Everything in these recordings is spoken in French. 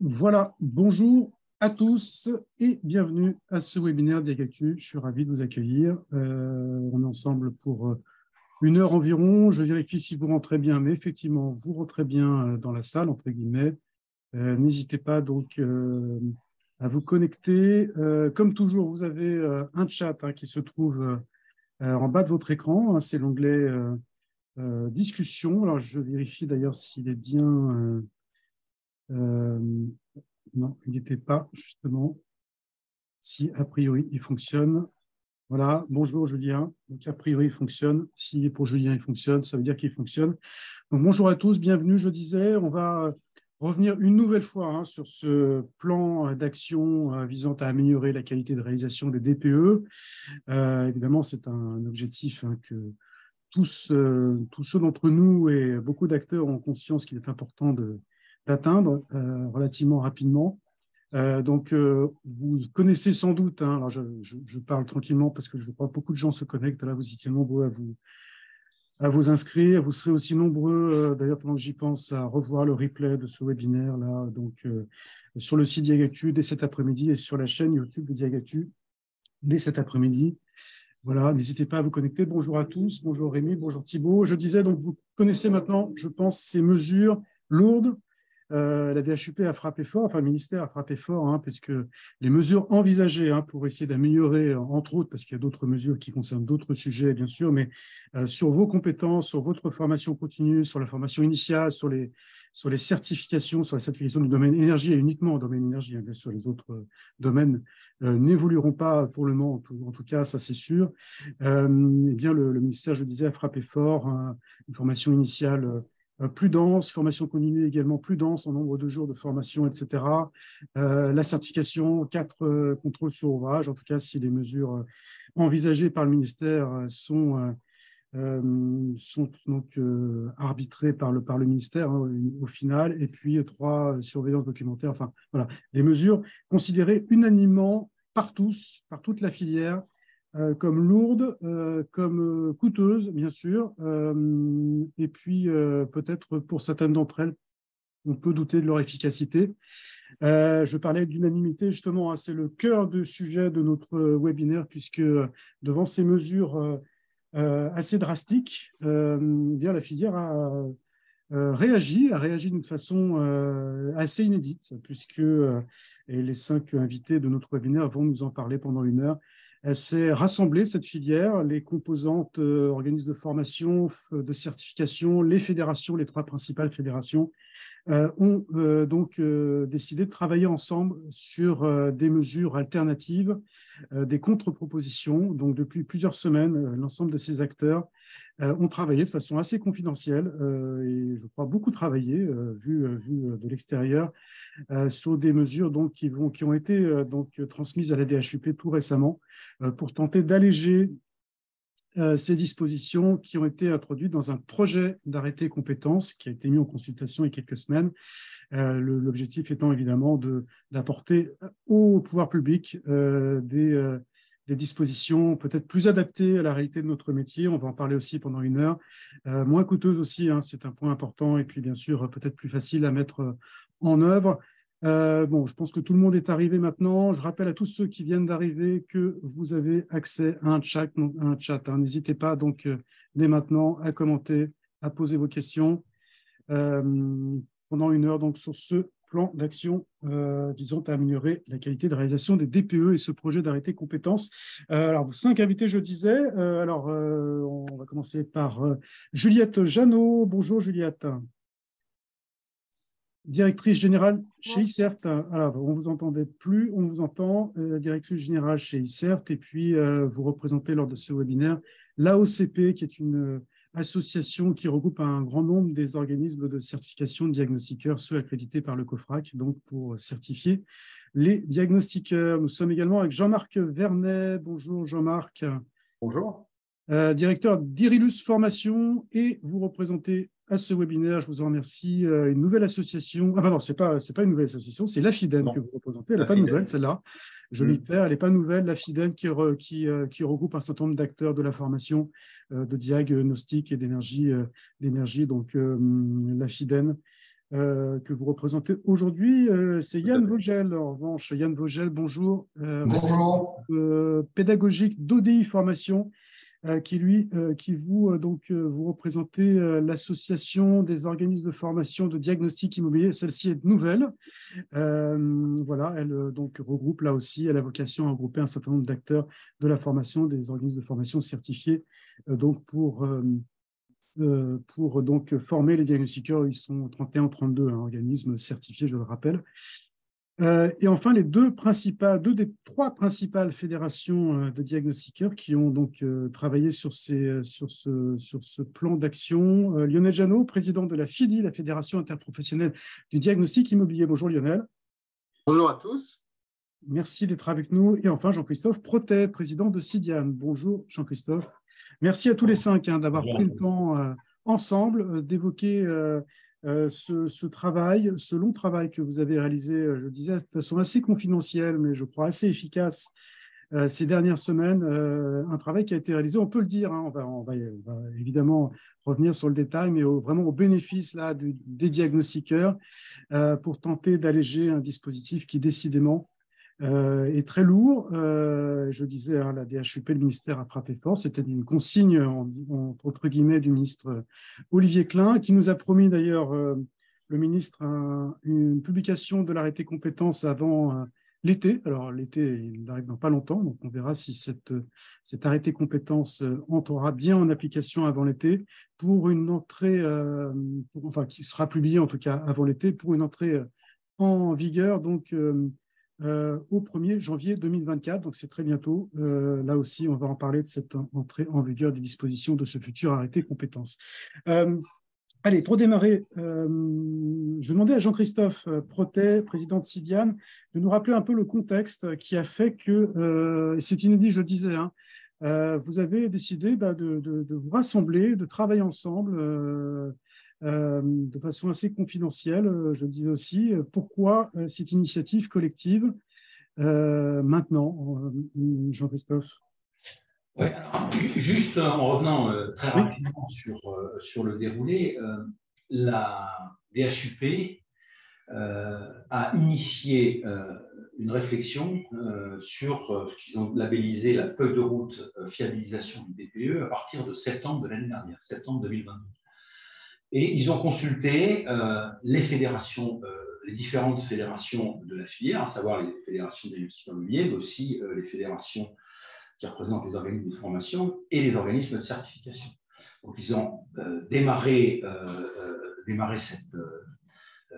Voilà, bonjour à tous et bienvenue à ce webinaire Diagactu. Je suis ravi de vous accueillir. On est ensemble pour une heure environ. Je vérifie si vous rentrez bien, mais effectivement, vous rentrez bien dans la salle, entre guillemets. N'hésitez pas donc à vous connecter. Comme toujours, vous avez un chat qui se trouve en bas de votre écran. C'est l'onglet discussion. Alors, je vérifie d'ailleurs s'il est bien. Euh, non, il n'était pas, justement. Si, a priori, il fonctionne. Voilà, bonjour Julien. Donc, a priori, il fonctionne. Si pour Julien, il fonctionne, ça veut dire qu'il fonctionne. Donc, bonjour à tous, bienvenue. Je disais, on va revenir une nouvelle fois sur ce plan d'action visant à améliorer la qualité de réalisation des DPE. Évidemment, c'est un objectif que tous ceux d'entre nous et beaucoup d'acteurs ont conscience qu'il est important d'atteindre relativement rapidement. Vous connaissez sans doute, alors je parle tranquillement parce que je crois que beaucoup de gens se connectent, là vous étiez nombreux à vous inscrire, vous serez aussi nombreux, d'ailleurs pendant que j'y pense, à revoir le replay de ce webinaire là, sur le site Diagactu dès cet après-midi et sur la chaîne YouTube de Diagactu dès cet après-midi. Voilà, n'hésitez pas à vous connecter. Bonjour à tous, bonjour Rémi, bonjour Thibault. Je disais, donc vous connaissez maintenant, je pense, ces mesures lourdes. La DHUP a frappé fort, enfin le ministère a frappé fort, puisque les mesures envisagées pour essayer d'améliorer, entre autres, parce qu'il y a d'autres mesures qui concernent d'autres sujets, bien sûr, mais sur vos compétences, sur votre formation continue, sur la formation initiale, sur les certifications, sur la certification du domaine énergie et uniquement au domaine énergie, bien sûr, les autres domaines n'évolueront pas pour le moment, en tout cas, ça c'est sûr. Eh bien, le ministère, je disais, a frappé fort, une formation initiale plus dense, formation continue également plus dense en nombre de jours de formation, etc. La certification, 4 contrôles sur ouvrage, en tout cas si les mesures envisagées par le ministère sont donc arbitrées par le ministère au final, et puis 3 surveillances documentaires, enfin voilà, des mesures considérées unanimement par tous, par toute la filière, comme lourdes, comme coûteuses, bien sûr, et puis peut-être pour certaines d'entre elles, on peut douter de leur efficacité. Je parlais d'unanimité, justement, c'est le cœur du sujet de notre webinaire, puisque devant ces mesures assez drastiques, bien, la filière a réagi d'une façon assez inédite, puisque et les 5 invités de notre webinaire vont nous en parler pendant une heure. Elle s'est rassemblée, cette filière, les composantes organismes de formation, de certification, les fédérations, les 3 principales fédérations, ont donc décidé de travailler ensemble sur des mesures alternatives, des contre-propositions. Donc, depuis plusieurs semaines, l'ensemble de ces acteurs ont travaillé de façon assez confidentielle et je crois beaucoup travaillé, vu de l'extérieur, sur des mesures donc, qui ont été transmises à la DHUP tout récemment pour tenter d'alléger ces dispositions qui ont été introduites dans un projet d'arrêté compétences qui a été mis en consultation il y a quelques semaines. L'objectif étant évidemment d'apporter au pouvoir public des dispositions peut-être plus adaptées à la réalité de notre métier. On va en parler aussi pendant une heure. Moins coûteuses aussi, c'est un point important, et puis bien sûr peut-être plus facile à mettre en œuvre. Bon, je pense que tout le monde est arrivé maintenant. Je rappelle à tous ceux qui viennent d'arriver que vous avez accès à un chat. N'hésitez pas donc dès maintenant à commenter, à poser vos questions pendant une heure donc, sur ce plan d'action visant à améliorer la qualité de réalisation des DPE et ce projet d'arrêté compétences. Alors, 5 invités, je disais. On va commencer par Juliette Jeannot. Bonjour Juliette. Directrice générale chez ICERT. Alors, on ne vous entendait plus, on vous entend. Directrice générale chez ICERT, et puis vous représentez lors de ce webinaire l'AOCP, qui est une association qui regroupe un grand nombre des organismes de certification de diagnostiqueurs, ceux accrédités par le COFRAC, donc pour certifier les diagnostiqueurs. Nous sommes également avec Jean-Marc Vernet. Bonjour Jean-Marc. Bonjour. Directeur d'Irilus Formation, et vous représentez à ce webinaire, je vous en remercie, une nouvelle association. Ah pardon, c'est pas une nouvelle association, c'est l'AFIDEN que vous représentez. Elle n'est pas nouvelle, celle-là. Je m'y perds, elle n'est pas nouvelle. L'AFIDEN qui regroupe un certain nombre d'acteurs de la formation de diagnostic et d'énergie. Donc, l'AFIDEN, que vous représentez aujourd'hui, c'est Yann Vogel. En revanche, Yann Vogel, bonjour. Bonjour. Pédagogique d'ODI Formation, vous représentez l'association des organismes de formation de diagnostic immobilier. Celle-ci est nouvelle. Voilà, elle donc regroupe là aussi, elle a vocation à regrouper un certain nombre d'acteurs de la formation, des organismes de formation certifiés, donc pour donc former les diagnostiqueurs. Ils sont 31 ou 32 organismes certifiés, je le rappelle. Et enfin, les deux des trois principales fédérations de diagnostiqueurs qui ont donc travaillé sur ce plan d'action. Lionel Jeannot, président de la FIDI, la Fédération interprofessionnelle du diagnostic immobilier. Bonjour Lionel. Bonjour à tous. Merci d'être avec nous. Et enfin, Jean-Christophe Protet, président de CIDIAN. Bonjour Jean-Christophe. Merci à tous les cinq d'avoir pris le temps ensemble d'évoquer ce travail, ce long travail que vous avez réalisé, je disais, de façon assez confidentielle, mais je crois assez efficace ces dernières semaines. Un travail qui a été réalisé, on peut le dire, on va évidemment revenir sur le détail, mais vraiment au bénéfice là, des diagnostiqueurs pour tenter d'alléger un dispositif qui décidément est très lourd. Je disais, la DHUP, le ministère a frappé fort. C'était une consigne, entre guillemets, du ministre Olivier Klein, qui nous a promis d'ailleurs, le ministre, une publication de l'arrêté compétence avant l'été. Alors, l'été, il arrive dans pas longtemps, donc on verra si cet arrêté compétence entrera bien en application avant l'été, pour une entrée, enfin, qui sera publié en tout cas avant l'été, pour une entrée en vigueur, donc au 1er janvier 2024, donc c'est très bientôt. Là aussi, on va en parler de cette entrée en vigueur des dispositions de ce futur arrêté compétence. Allez, pour démarrer, je demandais à Jean-Christophe Protet, président de CIDIAN, de nous rappeler un peu le contexte qui a fait que, c'est inédit, je le disais, vous avez décidé de vous rassembler, de travailler ensemble de façon assez confidentielle, je le disais aussi. Pourquoi cette initiative collective maintenant, Jean-Christophe? Oui, alors, juste en revenant très rapidement sur le déroulé, la DHUP a initié une réflexion sur ce qu'ils ont labellisé la feuille de route fiabilisation du DPE à partir de septembre de l'année dernière, septembre 2022. Et ils ont consulté les fédérations, les différentes fédérations de la filière, à savoir les fédérations des investisseurs immobiliers, mais aussi les fédérations qui représentent les organismes de formation et les organismes de certification. Donc, ils ont démarré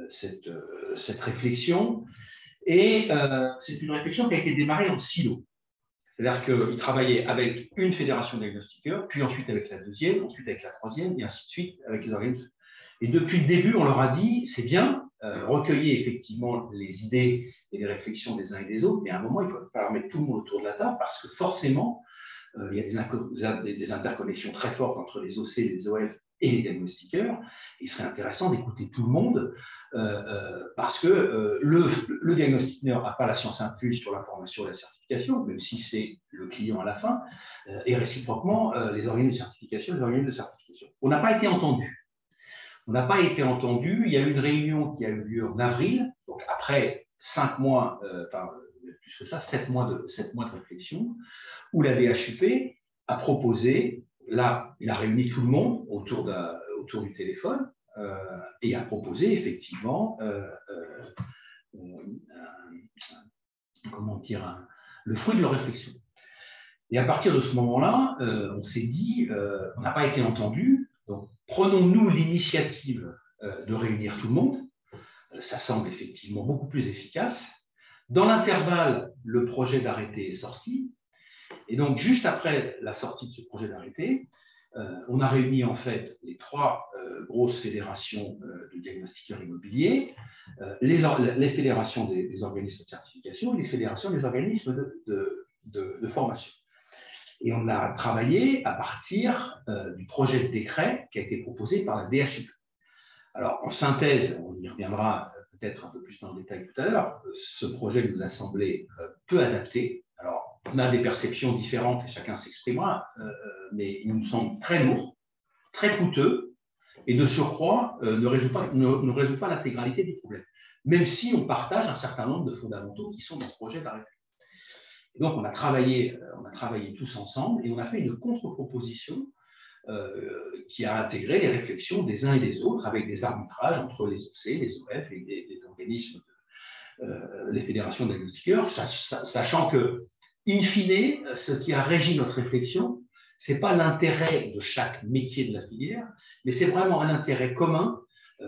cette réflexion, et c'est une réflexion qui a été démarrée en silo. C'est-à-dire qu'ils travaillaient avec une fédération de diagnostiqueurs, puis ensuite avec la deuxième, ensuite avec la troisième, et ainsi de suite avec les organismes. Et depuis le début, on leur a dit, c'est bien, recueillez effectivement les idées et les réflexions des uns et des autres, mais à un moment, il faut falloir mettre tout le monde autour de la table, parce que forcément, il y a des interconnexions très fortes entre les OC, les OF et les diagnostiqueurs. Il serait intéressant d'écouter tout le monde, parce que le diagnostiqueur n'a pas la science infuse sur l'information et la certification, même si c'est le client à la fin, et réciproquement, les organismes de certification, les organismes de certification. On n'a pas été entendus. On n'a pas été entendu. Il y a eu une réunion qui a eu lieu en avril, donc après 5 mois, enfin plus que ça, 7 mois de réflexion, où la DHUP a proposé, là, il a réuni tout le monde autour du téléphone, et a proposé effectivement le fruit de leur réflexion. Et à partir de ce moment-là, on s'est dit, on n'a pas été entendu, donc prenons-nous l'initiative de réunir tout le monde. Ça semble effectivement beaucoup plus efficace. Dans l'intervalle, le projet d'arrêté est sorti. Et donc, juste après la sortie de ce projet d'arrêté, on a réuni en fait les 3 grosses fédérations de diagnostiqueurs immobiliers, les fédérations des organismes de certification et les fédérations des organismes de formation. Et on a travaillé à partir du projet de décret qui a été proposé par la DHUP. Alors, en synthèse, on y reviendra peut-être un peu plus dans le détail tout à l'heure, ce projet nous a semblé peu adapté. Alors, on a des perceptions différentes et chacun s'exprimera, mais il nous semble très lourd, très coûteux, et de surcroît ne résout pas l'intégralité des problèmes, même si on partage un certain nombre de fondamentaux qui sont dans ce projet d'arrêté. Donc, on a travaillé tous ensemble et on a fait une contre-proposition qui a intégré les réflexions des uns et des autres avec des arbitrages entre les OC, les OF et les organismes, les fédérations d'agriculteurs, sachant que, in fine, ce qui a régi notre réflexion, ce n'est pas l'intérêt de chaque métier de la filière, mais c'est vraiment un intérêt commun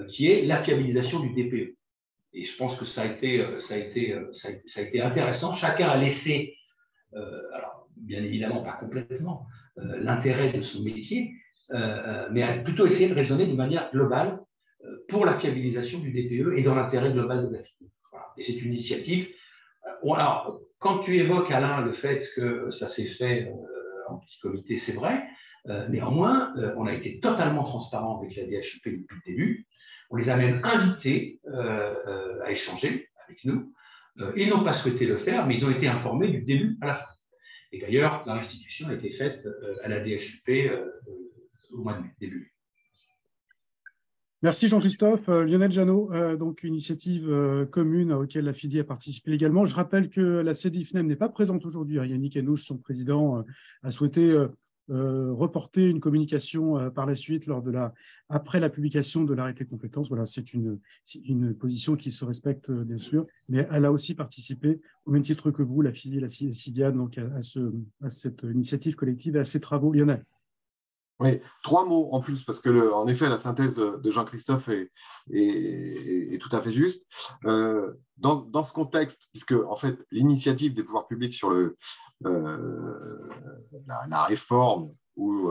qui est la fiabilisation du DPE. Et je pense que ça a été intéressant. Chacun a laissé, alors bien évidemment pas complètement, l'intérêt de son métier, mais a plutôt essayé de raisonner de manière globale pour la fiabilisation du DPE et dans l'intérêt global de la filière. Voilà. Et c'est une initiative. Alors, quand tu évoques, Alain, le fait que ça s'est fait en petit comité, c'est vrai. Néanmoins, on a été totalement transparent avec la DHUP depuis le début. On les a même invités à échanger avec nous. Ils n'ont pas souhaité le faire, mais ils ont été informés du début à la fin. Et d'ailleurs, la restitution a été faite à la DHUP au mois de mai, début mai. Merci Jean-Christophe. Lionel Jeannot, donc une initiative commune à laquelle la FIDI a participé également. Je rappelle que la CDIFNEM n'est pas présente aujourd'hui. Yannick Henouche, son président, a souhaité reporter une communication par la suite après la publication de l'arrêté compétence. Voilà, c'est une position qui se respecte bien sûr, mais elle a aussi participé au même titre que vous, la FIDI et la CIDIA, donc à cette initiative collective et à ces travaux. Lionel. Oui, 3 mots en plus, parce que en effet, la synthèse de Jean-Christophe est tout à fait juste. Dans ce contexte, puisque en fait, l'initiative des pouvoirs publics sur la réforme ou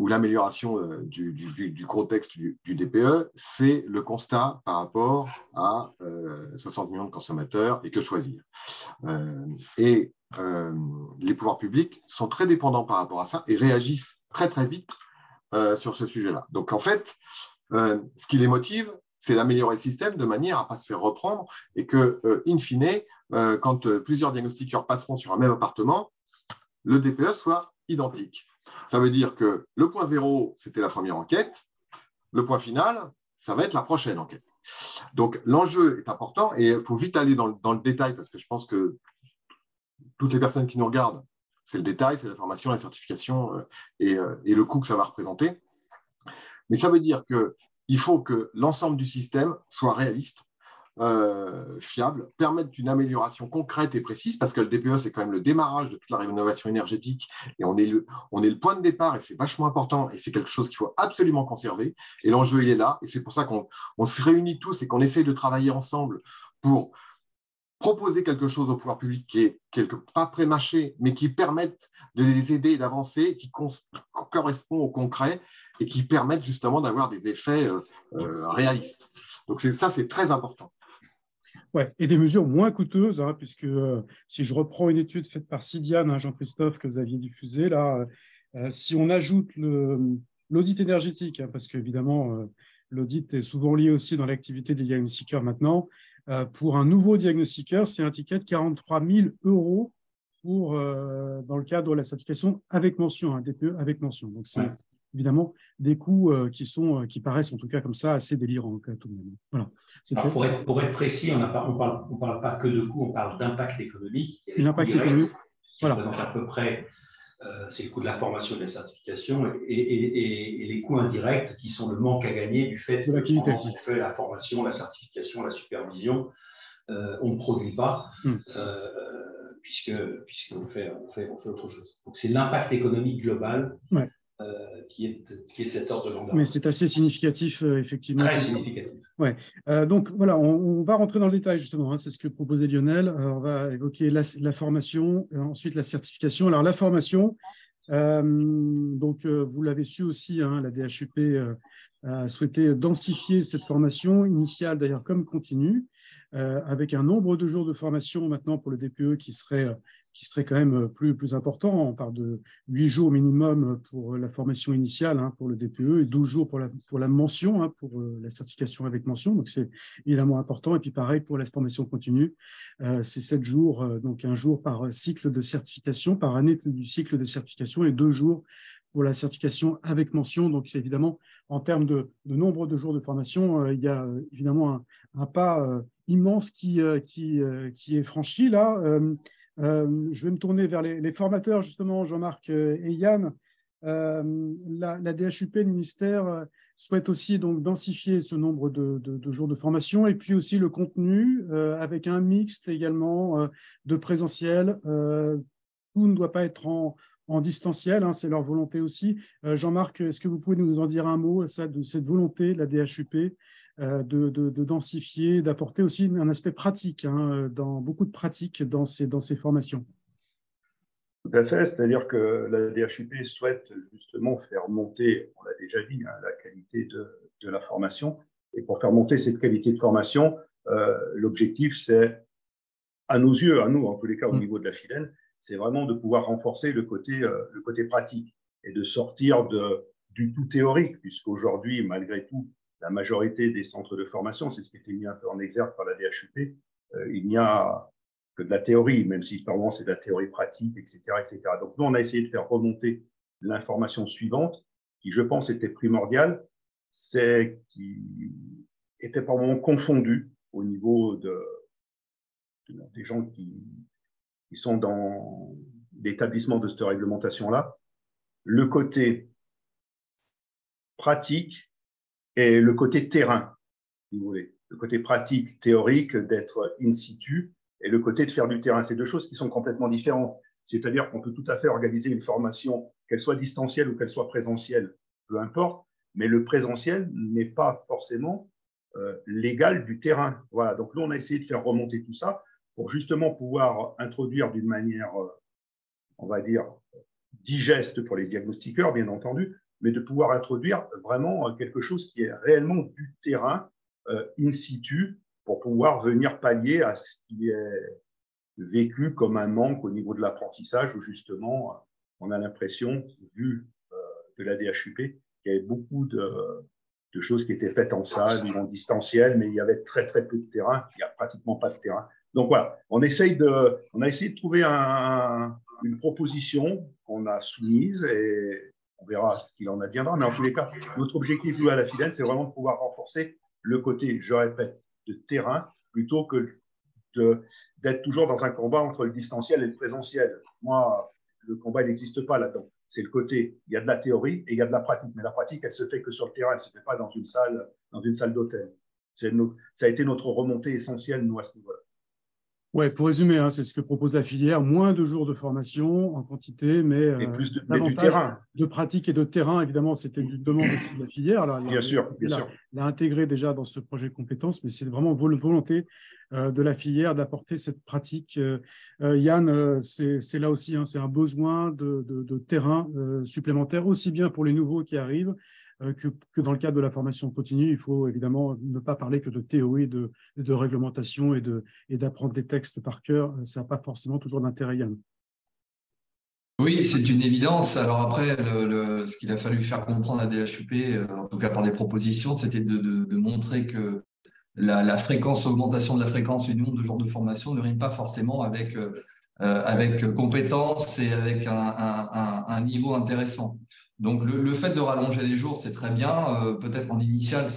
l'amélioration du contexte du DPE, c'est le constat par rapport à 60 millions de consommateurs et que choisir. Les pouvoirs publics sont très dépendants par rapport à ça et réagissent très très vite sur ce sujet-là. Donc en fait, ce qui les motive, c'est d'améliorer le système de manière à ne pas se faire reprendre et que, in fine, quand plusieurs diagnostiqueurs passeront sur un même appartement, le DPE soit identique. Ça veut dire que le point zéro, c'était la première enquête, le point final, ça va être la prochaine enquête. Donc l'enjeu est important et il faut vite aller dans le détail parce que je pense que toutes les personnes qui nous regardent, c'est le détail, c'est la formation, la certification et le coût que ça va représenter. Mais ça veut dire qu'il faut que l'ensemble du système soit réaliste, fiable, permette une amélioration concrète et précise, parce que le DPE, c'est quand même le démarrage de toute la rénovation énergétique et on est le point de départ et c'est vachement important et c'est quelque chose qu'il faut absolument conserver. Et l'enjeu, il est là et c'est pour ça qu'on se réunit tous et qu'on essaye de travailler ensemble pour proposer quelque chose au pouvoir public qui est pas pré-mâché, mais qui permette de les aider et d'avancer, qui correspond au concret et qui permette justement d'avoir des effets réalistes. Donc ça, c'est très important. Ouais, et des mesures moins coûteuses, hein, puisque si je reprends une étude faite par Cidiane, hein, Jean-Christophe, que vous aviez diffusée, là, si on ajoute l'audit énergétique, hein, parce qu'évidemment, l'audit est souvent lié aussi dans l'activité des diagnostiqueurs maintenant, pour un nouveau diagnostiqueur, c'est un ticket de 43 000 € dans le cadre de la certification avec mention, un DPE avec mention. Donc, c'est évidemment des coûts qui paraissent, en tout cas comme ça, assez délirants. Tout de même. Voilà. Alors, pour être précis, on ne parle pas que de coûts, on parle d'impact économique. L'impact économique, qui représente à peu près, c'est le coût de la formation et de la certification, et les coûts indirects qui sont le manque à gagner du fait que quand on fait la formation, la certification, la supervision, on ne produit pas, puisqu'on fait autre chose. Donc c'est l'impact économique global qui est de cet ordre de grandeur. Mais c'est assez significatif, effectivement. Très significatif. Ouais. Donc voilà, on va rentrer dans le détail justement, hein, c'est ce que proposait Lionel. On va évoquer la formation, ensuite la certification. Alors la formation, donc vous l'avez su aussi, hein, la DHUP a souhaité densifier cette formation initiale d'ailleurs comme continue, avec un nombre de jours de formation maintenant pour le DPE qui serait quand même plus important. On parle de 8 jours minimum pour la formation initiale, hein, pour le DPE et 12 jours pour la mention, hein, pour la certification avec mention. Donc, c'est évidemment important. Et puis, pareil, pour la formation continue, c'est 7 jours, donc un jour par cycle de certification, par année du cycle de certification et 2 jours pour la certification avec mention. Donc, évidemment, en termes de nombre de jours de formation, il y a évidemment un pas immense qui est franchi là. Je vais me tourner vers les formateurs, justement, Jean-Marc et Yann. La DHUP, le ministère, souhaite aussi donc densifier ce nombre de jours de formation et puis aussi le contenu avec un mixte également de présentiel. Tout ne doit pas être en distanciel, hein, c'est leur volonté aussi. Jean-Marc, est-ce que vous pouvez nous en dire un mot ça, de cette volonté de la DHUP de densifier, d'apporter aussi un aspect pratique, hein, beaucoup de pratique dans ces formations? Tout à fait, c'est-à-dire que la DHUP souhaite justement faire monter, on l'a déjà dit, hein, la qualité de la formation. Et pour faire monter cette qualité de formation, l'objectif, c'est, à nos yeux, à nous, en tous les cas, au niveau de la FIDEN, c'est vraiment de pouvoir renforcer le côté pratique et de sortir du tout théorique, puisqu'aujourd'hui, malgré tout, la majorité des centres de formation, c'est ce qui a été mis un peu en exergue par la DHUP, il n'y a que de la théorie, même si par moment c'est de la théorie pratique, etc., etc. Donc nous, on a essayé de faire remonter l'information suivante, qui, je pense, était primordiale, c'est qui était par moment confondue au niveau des gens qui sont dans l'établissement de cette réglementation-là, le côté pratique et le côté terrain, si vous voulez. Le côté pratique, théorique, d'être in situ, et le côté de faire du terrain. C'est deux choses qui sont complètement différentes. C'est-à-dire qu'on peut tout à fait organiser une formation, qu'elle soit distancielle ou qu'elle soit présentielle, peu importe, mais le présentiel n'est pas forcément l'égal du terrain. Voilà. Donc nous, on a essayé de faire remonter tout ça pour justement pouvoir introduire d'une manière, on va dire, digeste pour les diagnostiqueurs, bien entendu, mais de pouvoir introduire vraiment quelque chose qui est réellement du terrain, in situ, pour pouvoir venir pallier à ce qui est vécu comme un manque au niveau de l'apprentissage, où justement, on a l'impression, vu de la DHUP, qu'il y avait beaucoup de choses qui étaient faites en salle ou en distanciel, mais il y avait très, très peu de terrain. Il n'y a pratiquement pas de terrain. Donc voilà, on a essayé de trouver une proposition qu'on a soumise et on verra ce qu'il en adviendra. Mais en tous les cas, notre objectif, nous, à la FIDEN, c'est vraiment de pouvoir renforcer le côté, je répète, de terrain, plutôt que d'être toujours dans un combat entre le distanciel et le présentiel. Moi, le combat, il n'existe pas là-dedans. C'est le côté, il y a de la théorie et il y a de la pratique. Mais la pratique, elle se fait que sur le terrain, elle ne se fait pas dans une salle d'hôtel. Ça a été notre remontée essentielle, nous, à ce niveau-là. Ouais, pour résumer, hein, c'est ce que propose la filière, moins de jours de formation en quantité, mais du terrain. De pratique et de terrain. Évidemment, c'était une demande aussi de la filière. Alors, bien sûr. l'a intégré déjà dans ce projet de compétences, mais c'est vraiment volonté de la filière d'apporter cette pratique. Yann, c'est là aussi, hein, c'est un besoin de terrain supplémentaire, aussi bien pour les nouveaux qui arrivent, que dans le cadre de la formation continue. Il faut évidemment ne pas parler que de théorie, de réglementation et d'apprendre des textes par cœur. Ça n'a pas forcément toujours d'intérêt, Yann. Oui, c'est une évidence. Alors après, ce qu'il a fallu faire comprendre à DHUP, en tout cas par des propositions, c'était de montrer que la augmentation de la fréquence du nombre de jours de formation ne rime pas forcément avec compétences et avec un niveau intéressant. Donc, le fait de rallonger les jours, c'est très bien. Peut-être en initial,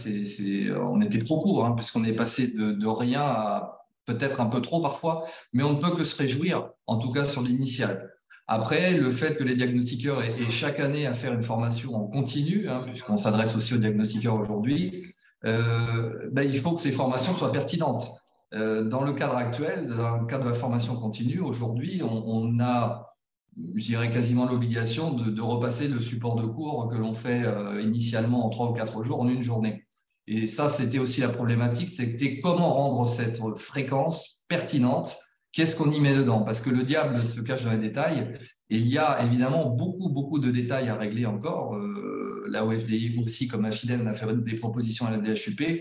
on était trop court, hein, puisqu'on est passé de rien à peut-être un peu trop parfois, mais on ne peut que se réjouir, en tout cas sur l'initial. Après, le fait que les diagnostiqueurs aient chaque année à faire une formation en continu, hein, puisqu'on s'adresse aussi aux diagnostiqueurs aujourd'hui, il faut que ces formations soient pertinentes. Dans le cadre actuel, dans le cadre de la formation continue, aujourd'hui, on a, je dirais, quasiment l'obligation de repasser le support de cours que l'on fait initialement en 3 ou 4 jours en une journée. Et ça, c'était aussi la problématique, c'était comment rendre cette fréquence pertinente. Qu'est-ce qu'on y met dedans? Parce que le diable se cache dans les détails et il y a évidemment beaucoup de détails à régler encore. La OFDI aussi, comme AFIDEN, a fait des propositions à la DHUP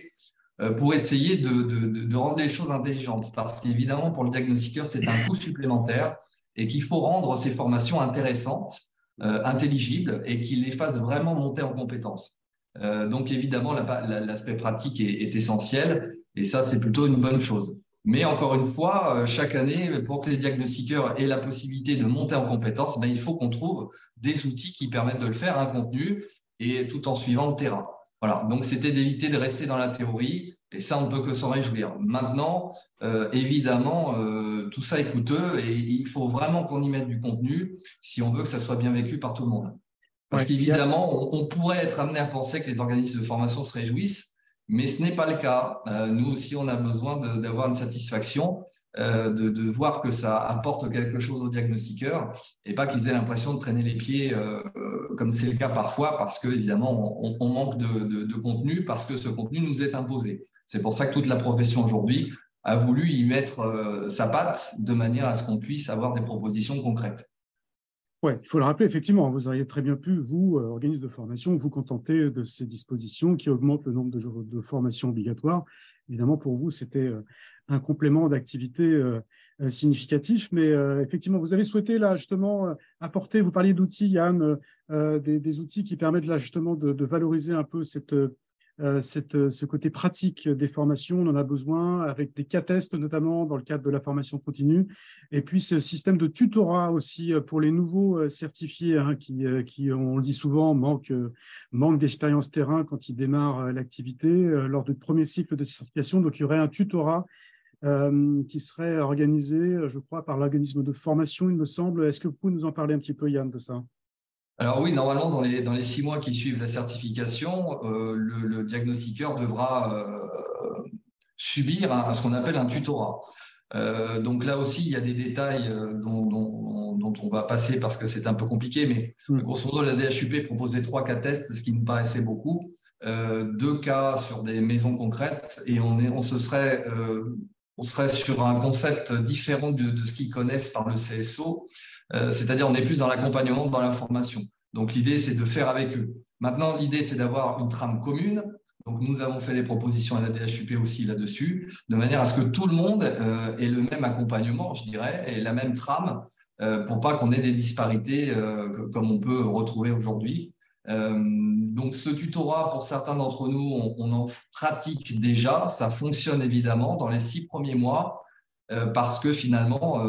pour essayer de rendre les choses intelligentes. Parce qu'évidemment, pour le diagnostiqueur, c'est un coût supplémentaire et qu'il faut rendre ces formations intéressantes, intelligibles et qu'il les fasse vraiment monter en compétences. Donc évidemment, l'aspect pratique est essentiel et ça, c'est plutôt une bonne chose. Mais encore une fois, chaque année, pour que les diagnostiqueurs aient la possibilité de monter en compétences, il faut qu'on trouve des outils qui permettent de le faire, un contenu, et tout en suivant le terrain. Voilà, donc c'était d'éviter de rester dans la théorie, et ça, on ne peut que s'en réjouir. Maintenant, évidemment, tout ça est coûteux et il faut vraiment qu'on y mette du contenu si on veut que ça soit bien vécu par tout le monde. Parce qu'évidemment, on pourrait être amené à penser que les organismes de formation se réjouissent, mais ce n'est pas le cas. Nous aussi, on a besoin d'avoir une satisfaction, de voir que ça apporte quelque chose aux diagnostiqueurs et pas qu'ils aient l'impression de traîner les pieds, comme c'est le cas parfois, parce qu'évidemment, on manque de contenu, parce que ce contenu nous est imposé. C'est pour ça que toute la profession aujourd'hui a voulu y mettre sa patte de manière à ce qu'on puisse avoir des propositions concrètes. Oui, il faut le rappeler, effectivement, vous auriez très bien pu, vous, organisme de formation, vous contenter de ces dispositions qui augmentent le nombre de jours de formation obligatoires. Évidemment, pour vous, c'était un complément d'activité significatif, mais effectivement, vous avez souhaité là justement apporter, vous parliez d'outils, Yann, des outils qui permettent là justement de valoriser un peu ce côté pratique des formations. On en a besoin avec des cas tests, notamment dans le cadre de la formation continue. Et puis, ce système de tutorat aussi pour les nouveaux certifiés hein, qui, on le dit souvent, manquent d'expérience terrain quand ils démarrent l'activité lors du premier cycle de certification. Donc, il y aurait un tutorat qui serait organisé, je crois, par l'organisme de formation, il me semble. Est-ce que vous pouvez nous en parler un petit peu, Yann, de ça ? Alors oui, normalement, dans les 6 mois qui suivent la certification, le diagnostiqueur devra subir ce qu'on appelle un tutorat. Donc là aussi, il y a des détails dont on va passer parce que c'est un peu compliqué, mais grosso modo, la DHUP proposait 3 cas tests, ce qui nous paraissait beaucoup, 2 cas sur des maisons concrètes, et on serait sur un concept différent de ce qu'ils connaissent par le CSO. C'est-à-dire on est plus dans l'accompagnement, dans la formation. Donc, l'idée, c'est de faire avec eux. Maintenant, l'idée, c'est d'avoir une trame commune. Donc, nous avons fait des propositions à la DHUP aussi là-dessus, de manière à ce que tout le monde ait le même accompagnement, je dirais, et la même trame, pour pas qu'on ait des disparités comme on peut retrouver aujourd'hui. Donc, ce tutorat, pour certains d'entre nous, on en pratique déjà. Ça fonctionne évidemment dans les 6 premiers mois. Parce que finalement,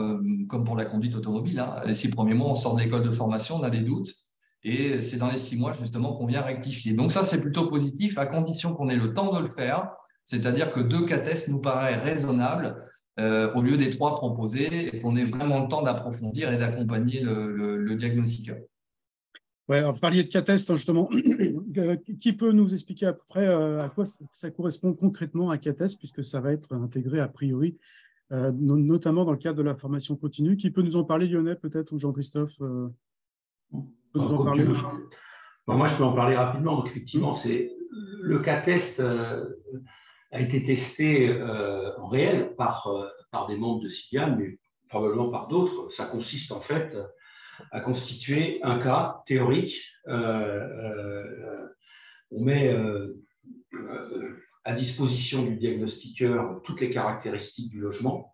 comme pour la conduite automobile, hein, les 6 premiers mois, on sort de l'école de formation, on a des doutes, et c'est dans les 6 mois justement qu'on vient rectifier. Donc ça, c'est plutôt positif, à condition qu'on ait le temps de le faire, c'est-à-dire que 2 cas tests nous paraît raisonnable au lieu des 3 proposés, et qu'on ait vraiment le temps d'approfondir et d'accompagner le diagnostiqueur. Ouais, alors, vous parliez de cas tests, hein, justement. Qui peut nous expliquer à peu près à quoi ça correspond concrètement un cas test, puisque ça va être intégré a priori notamment dans le cadre de la formation continue. Qui peut nous en parler, Lionel, peut-être, ou Jean-Christophe peut nous en parler ? Bon, moi, je peux en parler rapidement. Donc, effectivement, le cas test a été testé en réel par des membres de CIDIAN, mais probablement par d'autres. Ça consiste en fait à constituer un cas théorique. On met à disposition du diagnostiqueur toutes les caractéristiques du logement,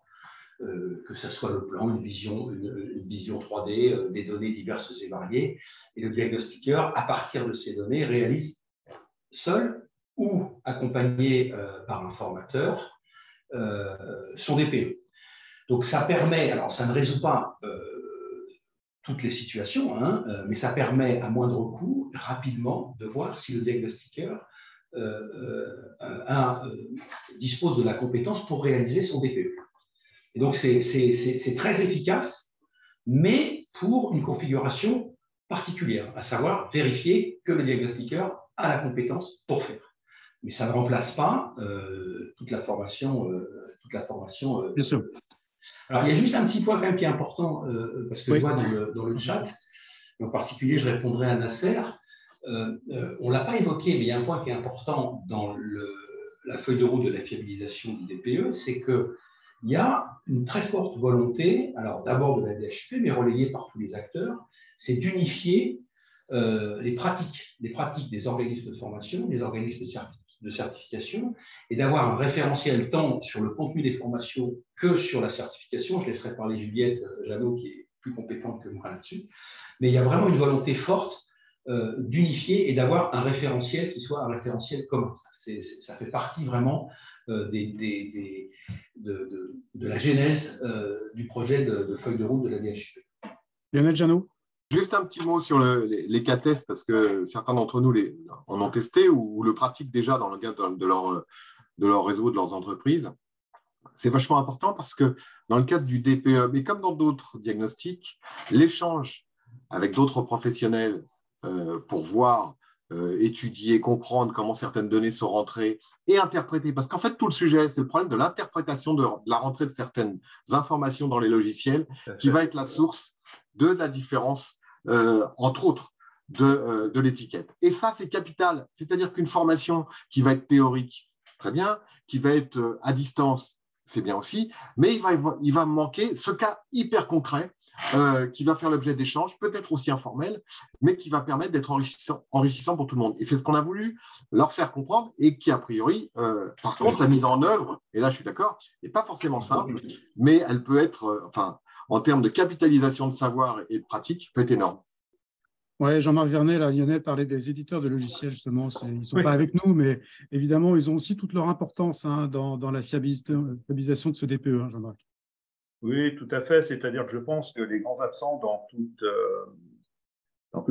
que ce soit le plan, une vision 3D, des données diverses et variées. Et le diagnostiqueur, à partir de ces données, réalise seul ou accompagné par un formateur son DPE. Donc ça permet, alors ça ne résout pas toutes les situations, hein, mais ça permet à moindre coût, rapidement, de voir si le diagnostiqueur dispose de la compétence pour réaliser son DPE. Et donc, c'est très efficace, mais pour une configuration particulière, à savoir vérifier que le diagnostiqueur a la compétence pour faire. Mais ça ne remplace pas toute la formation. Bien sûr. Alors, il y a juste un petit point quand même qui est important, parce que je vois dans le chat, en particulier, je répondrai à Nasser. On ne l'a pas évoqué, mais il y a un point qui est important dans la feuille de route de la fiabilisation du DPE, c'est qu'il y a une très forte volonté, alors d'abord de la DHUP, mais relayée par tous les acteurs, c'est d'unifier les pratiques des organismes de formation, des organismes de certification, et d'avoir un référentiel tant sur le contenu des formations que sur la certification. Je laisserai parler Juliette Jeannot, qui est plus compétente que moi là-dessus. Mais il y a vraiment une volonté forte d'unifier et d'avoir un référentiel qui soit un référentiel commun. Ça fait partie vraiment de la genèse du projet de feuille de route de la DHUP. Lionel Jeannot. Juste un petit mot sur les cas tests, parce que certains d'entre nous en ont testé ou le pratiquent déjà dans le cadre de leur réseau, de leurs entreprises. C'est vachement important parce que dans le cadre du DPE, mais comme dans d'autres diagnostics, l'échange avec d'autres professionnels pour voir, étudier, comprendre comment certaines données sont rentrées et interprétées. Parce qu'en fait, tout le sujet, c'est le problème de l'interprétation de la rentrée de certaines informations dans les logiciels qui va être la source de la différence, entre autres, de l'étiquette. Et ça, c'est capital. C'est-à-dire qu'une formation qui va être théorique, très bien, qui va être à distance, c'est bien aussi, mais il va manquer ce cas hyper concret qui va faire l'objet d'échanges, peut-être aussi informels, mais qui va permettre d'être enrichissant pour tout le monde. Et c'est ce qu'on a voulu leur faire comprendre et qui, a priori, par contre, la mise en œuvre, et là je suis d'accord, n'est pas forcément simple, mais elle peut être, en termes de capitalisation de savoir et de pratique, peut être énorme. Oui, Jean-Marc Vernet, là, Lionel parlait des éditeurs de logiciels, justement. Ils ne sont pas avec nous, mais évidemment, ils ont aussi toute leur importance dans la fiabilisation de ce DPE, Jean-Marc. Oui, tout à fait. C'est-à-dire que je pense que les grands absents dans toute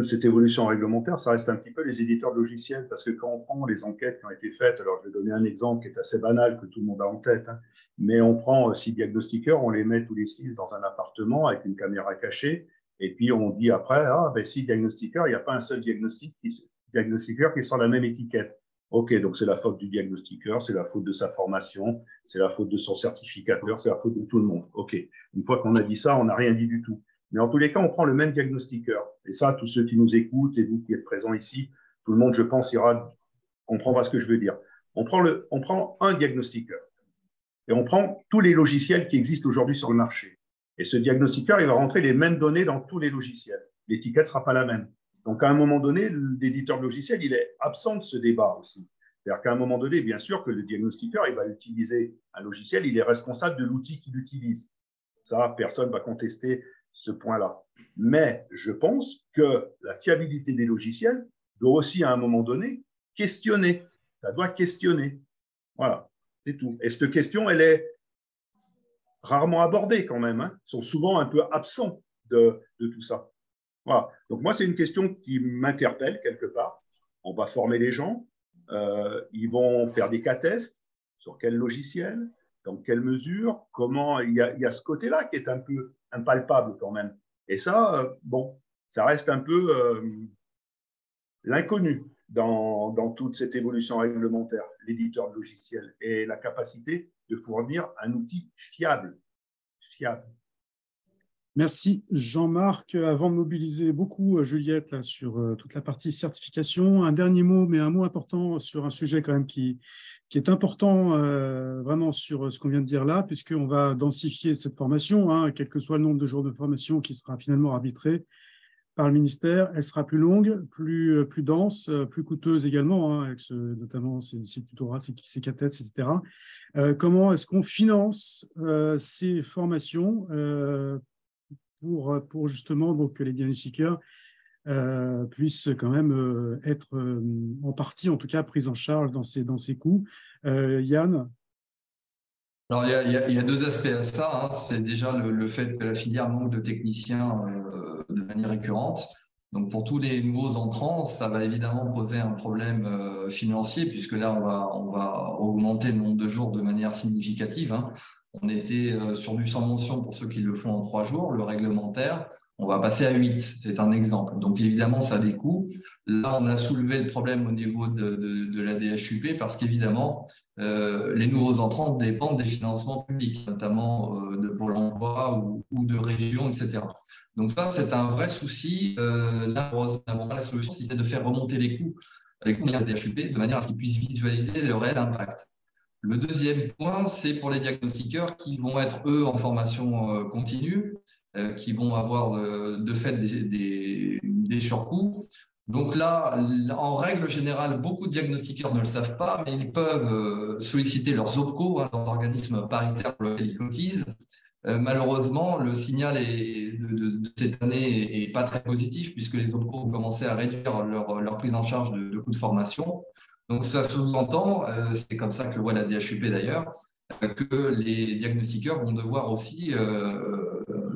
cette évolution réglementaire, ça reste un petit peu les éditeurs de logiciels, parce que quand on prend les enquêtes qui ont été faites, alors je vais donner un exemple qui est assez banal, que tout le monde a en tête, mais on prend 6 diagnostiqueurs, on les met tous les 6 dans un appartement avec une caméra cachée, et puis on dit après, 6 diagnostiqueurs, il n'y a pas un seul diagnostiqueur qui sort la même étiquette. OK, donc c'est la faute du diagnostiqueur, c'est la faute de sa formation, c'est la faute de son certificateur, c'est la faute de tout le monde. OK, une fois qu'on a dit ça, on n'a rien dit du tout. Mais en tous les cas, on prend le même diagnostiqueur. Et ça, tous ceux qui nous écoutent et vous qui êtes présents ici, tout le monde, je pense, comprendra ce que je veux dire. On prend un diagnostiqueur et on prend tous les logiciels qui existent aujourd'hui sur le marché. Et ce diagnostiqueur, il va rentrer les mêmes données dans tous les logiciels. L'étiquette ne sera pas la même. Donc, à un moment donné, l'éditeur de logiciel, il est absent de ce débat aussi. C'est-à-dire qu'à un moment donné, bien sûr que le diagnostiqueur, il va utiliser un logiciel, il est responsable de l'outil qu'il utilise. Ça, personne ne va contester ce point-là. Mais je pense que la fiabilité des logiciels doit aussi, à un moment donné, questionner. Ça doit questionner. Voilà, c'est tout. Et cette question, elle est rarement abordés quand même, Ils sont souvent un peu absents de tout ça. Voilà. Donc moi, c'est une question qui m'interpelle quelque part. On va former les gens, ils vont faire des cas tests, sur quel logiciel, dans quelle mesure, comment, il y a ce côté-là qui est un peu impalpable quand même. Et ça, ça reste un peu l'inconnu dans toute cette évolution réglementaire, l'éditeur de logiciel et la capacité de fournir un outil fiable. Merci Jean-Marc. Avant de mobiliser beaucoup Juliette là, sur toute la partie certification, un dernier mot, mais un mot important sur un sujet quand même qui est important vraiment sur ce qu'on vient de dire là, puisqu'on va densifier cette formation, quel que soit le nombre de jours de formation qui sera finalement arbitré par le ministère. Elle sera plus longue, plus dense, plus coûteuse également, avec notamment ces tutorats, ces cas tests, etc. Comment est-ce qu'on finance ces formations pour justement donc, que les diagnostiqueurs puissent quand même être en partie, en tout cas, pris en charge dans ces coûts. Yann? Alors, il y a deux aspects à ça. C'est déjà le fait que la filière manque de techniciens de manière récurrente. Donc, pour tous les nouveaux entrants, ça va évidemment poser un problème financier, puisque là, on va augmenter le nombre de jours de manière significative. On était sur du sans mention pour ceux qui le font en 3 jours. Le réglementaire, on va passer à 8. C'est un exemple. Donc, évidemment, ça a des coûts. Là, on a soulevé le problème au niveau de la DHUP parce qu'évidemment, les nouveaux entrants dépendent des financements publics, notamment de Pôle emploi ou de régions, etc. Donc ça, c'est un vrai souci. Là, heureusement, la solution, c'est de faire remonter les coûts de la DHUP de manière à ce qu'ils puissent visualiser le réel impact. Le deuxième point, c'est pour les diagnostiqueurs qui vont être, eux, en formation continue, qui vont avoir de fait des surcoûts. Donc là, en règle générale, beaucoup de diagnostiqueurs ne le savent pas, mais ils peuvent solliciter leurs OPCO, leurs organismes paritaires pour lesquels ils cotisent. Malheureusement, le signal de cette année n'est pas très positif puisque les OPCO ont commencé à réduire leur prise en charge de coûts de formation. Donc, ça sous-entend, c'est comme ça que le voit la DHUP d'ailleurs, que les diagnostiqueurs vont devoir aussi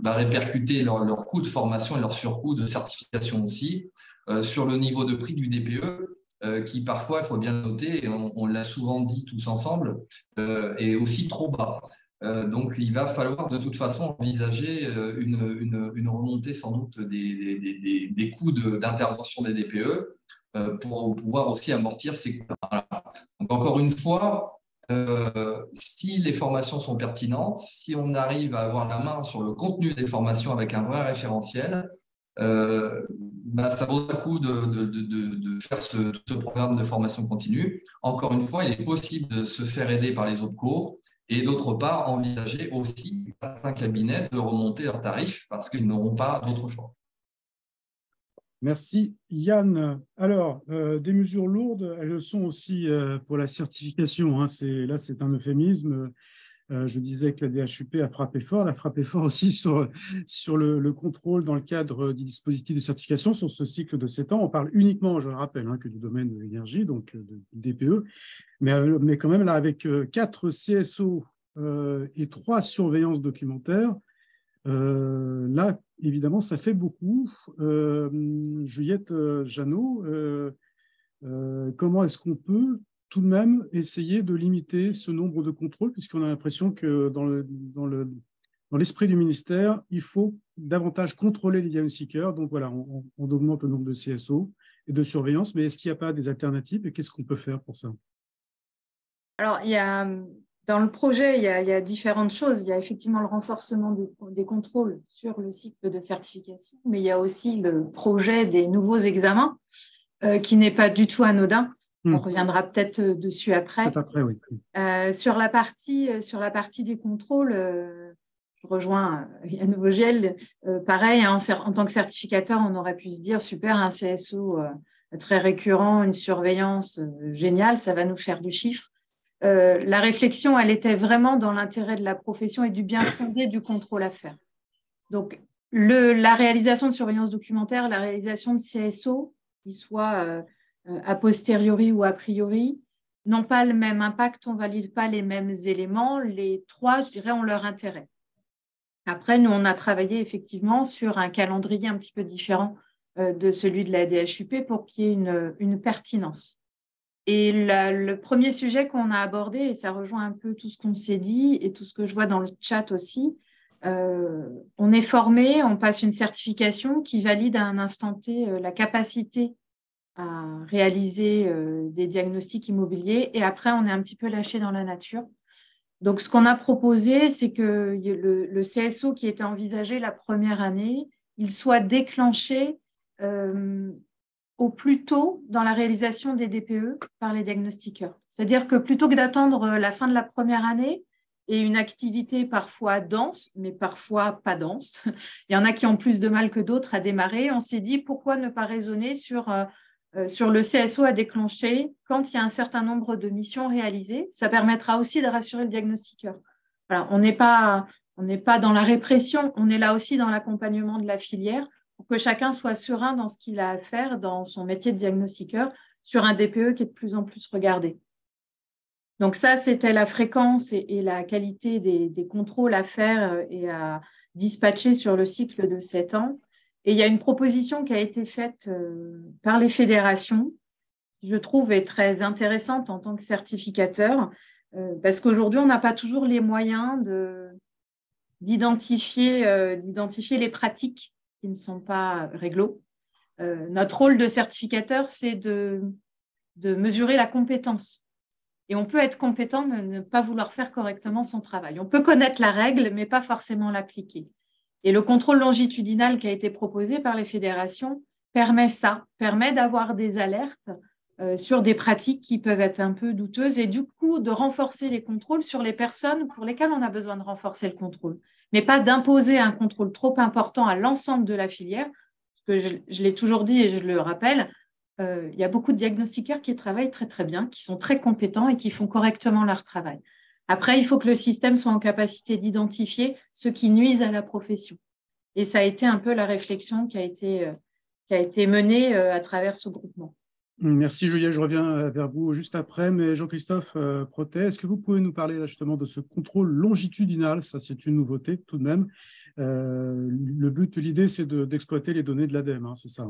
va répercuter leur coût de formation et leur surcoût de certification aussi sur le niveau de prix du DPE, qui parfois, il faut bien noter, et on l'a souvent dit tous ensemble, est aussi trop bas. Donc, il va falloir de toute façon envisager une remontée sans doute des coûts d'intervention des DPE pour pouvoir aussi amortir ces coûts. Voilà. Donc, encore une fois, si les formations sont pertinentes, si on arrive à avoir la main sur le contenu des formations avec un vrai référentiel, ça vaut le coup de faire tout ce programme de formation continue. Encore une fois, il est possible de se faire aider par les OPCO et d'autre part, envisager aussi certains cabinets de remonter leurs tarifs parce qu'ils n'auront pas d'autre choix. Merci Yann. Alors, des mesures lourdes, elles sont aussi pour la certification. Hein. Là, c'est un euphémisme. Je disais que la DHUP a frappé fort. Elle a frappé fort aussi sur le contrôle dans le cadre du dispositif de certification sur ce cycle de 7 ans. On parle uniquement, je le rappelle, que du domaine de l'énergie, donc du DPE. Mais quand même, là, avec 4 CSO et 3 surveillances documentaires, là, évidemment, ça fait beaucoup. Juliette Jeannot, comment est-ce qu'on peut tout de même essayer de limiter ce nombre de contrôles, puisqu'on a l'impression que dans l'esprit du ministère, il faut davantage contrôler les diagnostiqueurs. Donc voilà, on augmente le nombre de CSO et de surveillance, mais est-ce qu'il n'y a pas des alternatives et qu'est-ce qu'on peut faire pour ça? Alors, dans le projet, il y a différentes choses. Il y a effectivement le renforcement des contrôles sur le cycle de certification, mais il y a aussi le projet des nouveaux examens qui n'est pas du tout anodin. On reviendra peut-être dessus après. Peut-être après, oui. Sur la partie des contrôles, je rejoins Yann Vogel. Pareil, en tant que certificateur, on aurait pu se dire super, un CSO très récurrent, une surveillance géniale, ça va nous faire du chiffre. La réflexion, elle était vraiment dans l'intérêt de la profession et du bien fondé du contrôle à faire. Donc, la réalisation de surveillance documentaire, la réalisation de CSO, qu'ils soient a posteriori ou a priori, n'ont pas le même impact, on ne valide pas les mêmes éléments. Les 3, je dirais, ont leur intérêt. Après, nous, on a travaillé effectivement sur un calendrier un petit peu différent de celui de la DHUP pour qu'il y ait une pertinence. Et le premier sujet qu'on a abordé, et ça rejoint un peu tout ce qu'on s'est dit et tout ce que je vois dans le chat aussi, on est formé, on passe une certification qui valide à un instant T la capacité à réaliser des diagnostics immobiliers et après, on est un petit peu lâché dans la nature. Donc, ce qu'on a proposé, c'est que le CSO qui était envisagé la première année, il soit déclenché au plus tôt dans la réalisation des DPE par les diagnostiqueurs. C'est-à-dire que plutôt que d'attendre la fin de la première année et une activité parfois dense, mais parfois pas dense, il y en a qui ont plus de mal que d'autres à démarrer, on s'est dit pourquoi ne pas raisonner sur le CSO à déclencher quand il y a un certain nombre de missions réalisées. Ça permettra aussi de rassurer le diagnostiqueur. Voilà, on n'est pas dans la répression, on est là aussi dans l'accompagnement de la filière pour que chacun soit serein dans ce qu'il a à faire dans son métier de diagnostiqueur sur un DPE qui est de plus en plus regardé. Donc ça, c'était la fréquence et la qualité des contrôles à faire et à dispatcher sur le cycle de 7 ans. Et il y a une proposition qui a été faite par les fédérations, qui je trouve est très intéressante en tant que certificateur, parce qu'aujourd'hui, on n'a pas toujours les moyens d'identifier les pratiques qui ne sont pas réglo. Notre rôle de certificateur, c'est de mesurer la compétence. Et on peut être compétent mais ne pas vouloir faire correctement son travail. On peut connaître la règle, mais pas forcément l'appliquer. Et le contrôle longitudinal qui a été proposé par les fédérations permet d'avoir des alertes sur des pratiques qui peuvent être un peu douteuses et du coup de renforcer les contrôles sur les personnes pour lesquelles on a besoin de renforcer le contrôle, mais pas d'imposer un contrôle trop important à l'ensemble de la filière, parce que je l'ai toujours dit et je le rappelle, il y a beaucoup de diagnostiqueurs qui travaillent très très bien, qui sont très compétents et qui font correctement leur travail. Après, il faut que le système soit en capacité d'identifier ceux qui nuisent à la profession. Et ça a été un peu la réflexion qui a été menée à travers ce groupement. Merci Juliette, je reviens vers vous juste après, mais Jean-Christophe Protet, est-ce que vous pouvez nous parler là, justement de ce contrôle longitudinal? Ça, c'est une nouveauté tout de même. Le but, l'idée, c'est d'exploiter les données de l'ADEME, hein, c'est ça.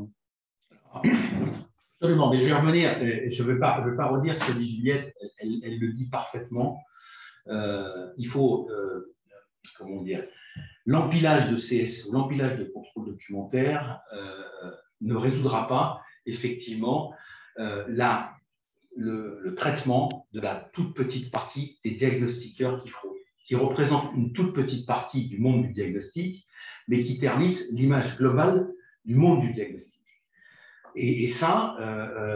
Absolument, mais je vais revenir, et je ne vais pas redire ce que dit Juliette, elle le dit parfaitement. Il faut, comment dire, l'empilage de CS, l'empilage de contrôle documentaire ne résoudra pas effectivement le traitement de la toute petite partie des diagnostiqueurs qui fraudent, qui représentent une toute petite partie du monde du diagnostic, mais qui ternissent l'image globale du monde du diagnostic. Et ça,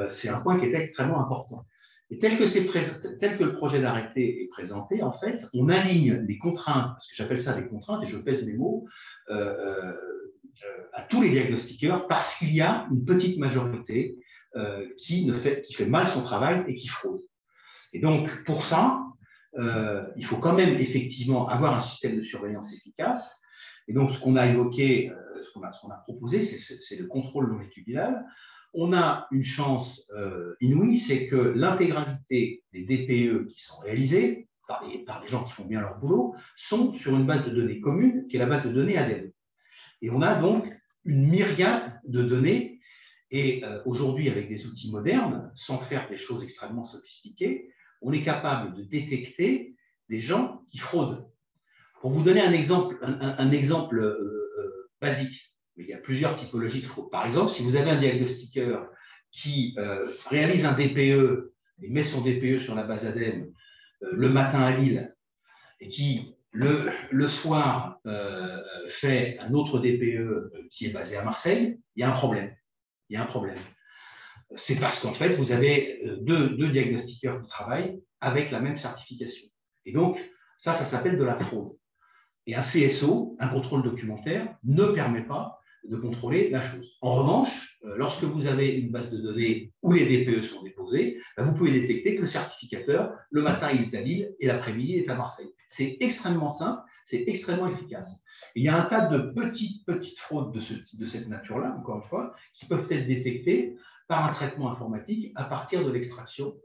c'est un point qui est extrêmement important. Et tel que le projet d'arrêté est présenté, en fait, on aligne les contraintes, parce que j'appelle ça des contraintes, et je pèse mes mots, à tous les diagnostiqueurs, parce qu'il y a une petite majorité qui fait mal son travail et qui fraude. Et donc, pour ça, il faut quand même effectivement avoir un système de surveillance efficace. Et donc, ce qu'on a évoqué, ce qu'on a proposé, c'est le contrôle longitudinal. On a une chance inouïe, c'est que l'intégralité des DPE qui sont réalisés par des gens qui font bien leur boulot sont sur une base de données commune, qui est la base de données ADEME. Et on a donc une myriade de données. Et aujourd'hui, avec des outils modernes, sans faire des choses extrêmement sophistiquées, on est capable de détecter des gens qui fraudent. Pour vous donner un exemple basique, mais il y a plusieurs typologies de fraude. Par exemple, si vous avez un diagnostiqueur qui réalise un DPE et met son DPE sur la base ADEME le matin à Lille et qui, le soir, fait un autre DPE qui est basé à Marseille, il y a un problème. Il y a un problème. C'est parce qu'en fait, vous avez deux diagnostiqueurs qui travaillent avec la même certification. Et donc, ça s'appelle de la fraude. Et un CSO, un contrôle documentaire, ne permet pas de contrôler la chose. En revanche, lorsque vous avez une base de données où les DPE sont déposés, vous pouvez détecter que le certificateur, le matin, il est à Lille et l'après-midi, il est à Marseille. C'est extrêmement simple, c'est extrêmement efficace. Et il y a un tas de petites fraudes de cette nature-là, encore une fois, qui peuvent être détectées par un traitement informatique à partir de l'extraction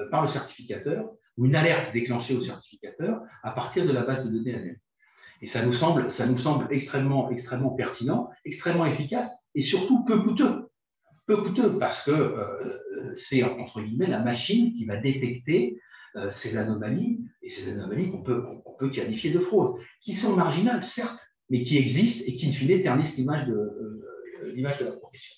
par le certificateur ou une alerte déclenchée au certificateur à partir de la base de données ADEME. Et ça nous semble extrêmement pertinent, extrêmement efficace et surtout peu coûteux. Peu coûteux parce que c'est, entre guillemets, la machine qui va détecter ces anomalies, et ces anomalies qu'on peut qualifier de fraude, qui sont marginales, certes, mais qui existent et qui, in fine, ternissent l'image de la profession.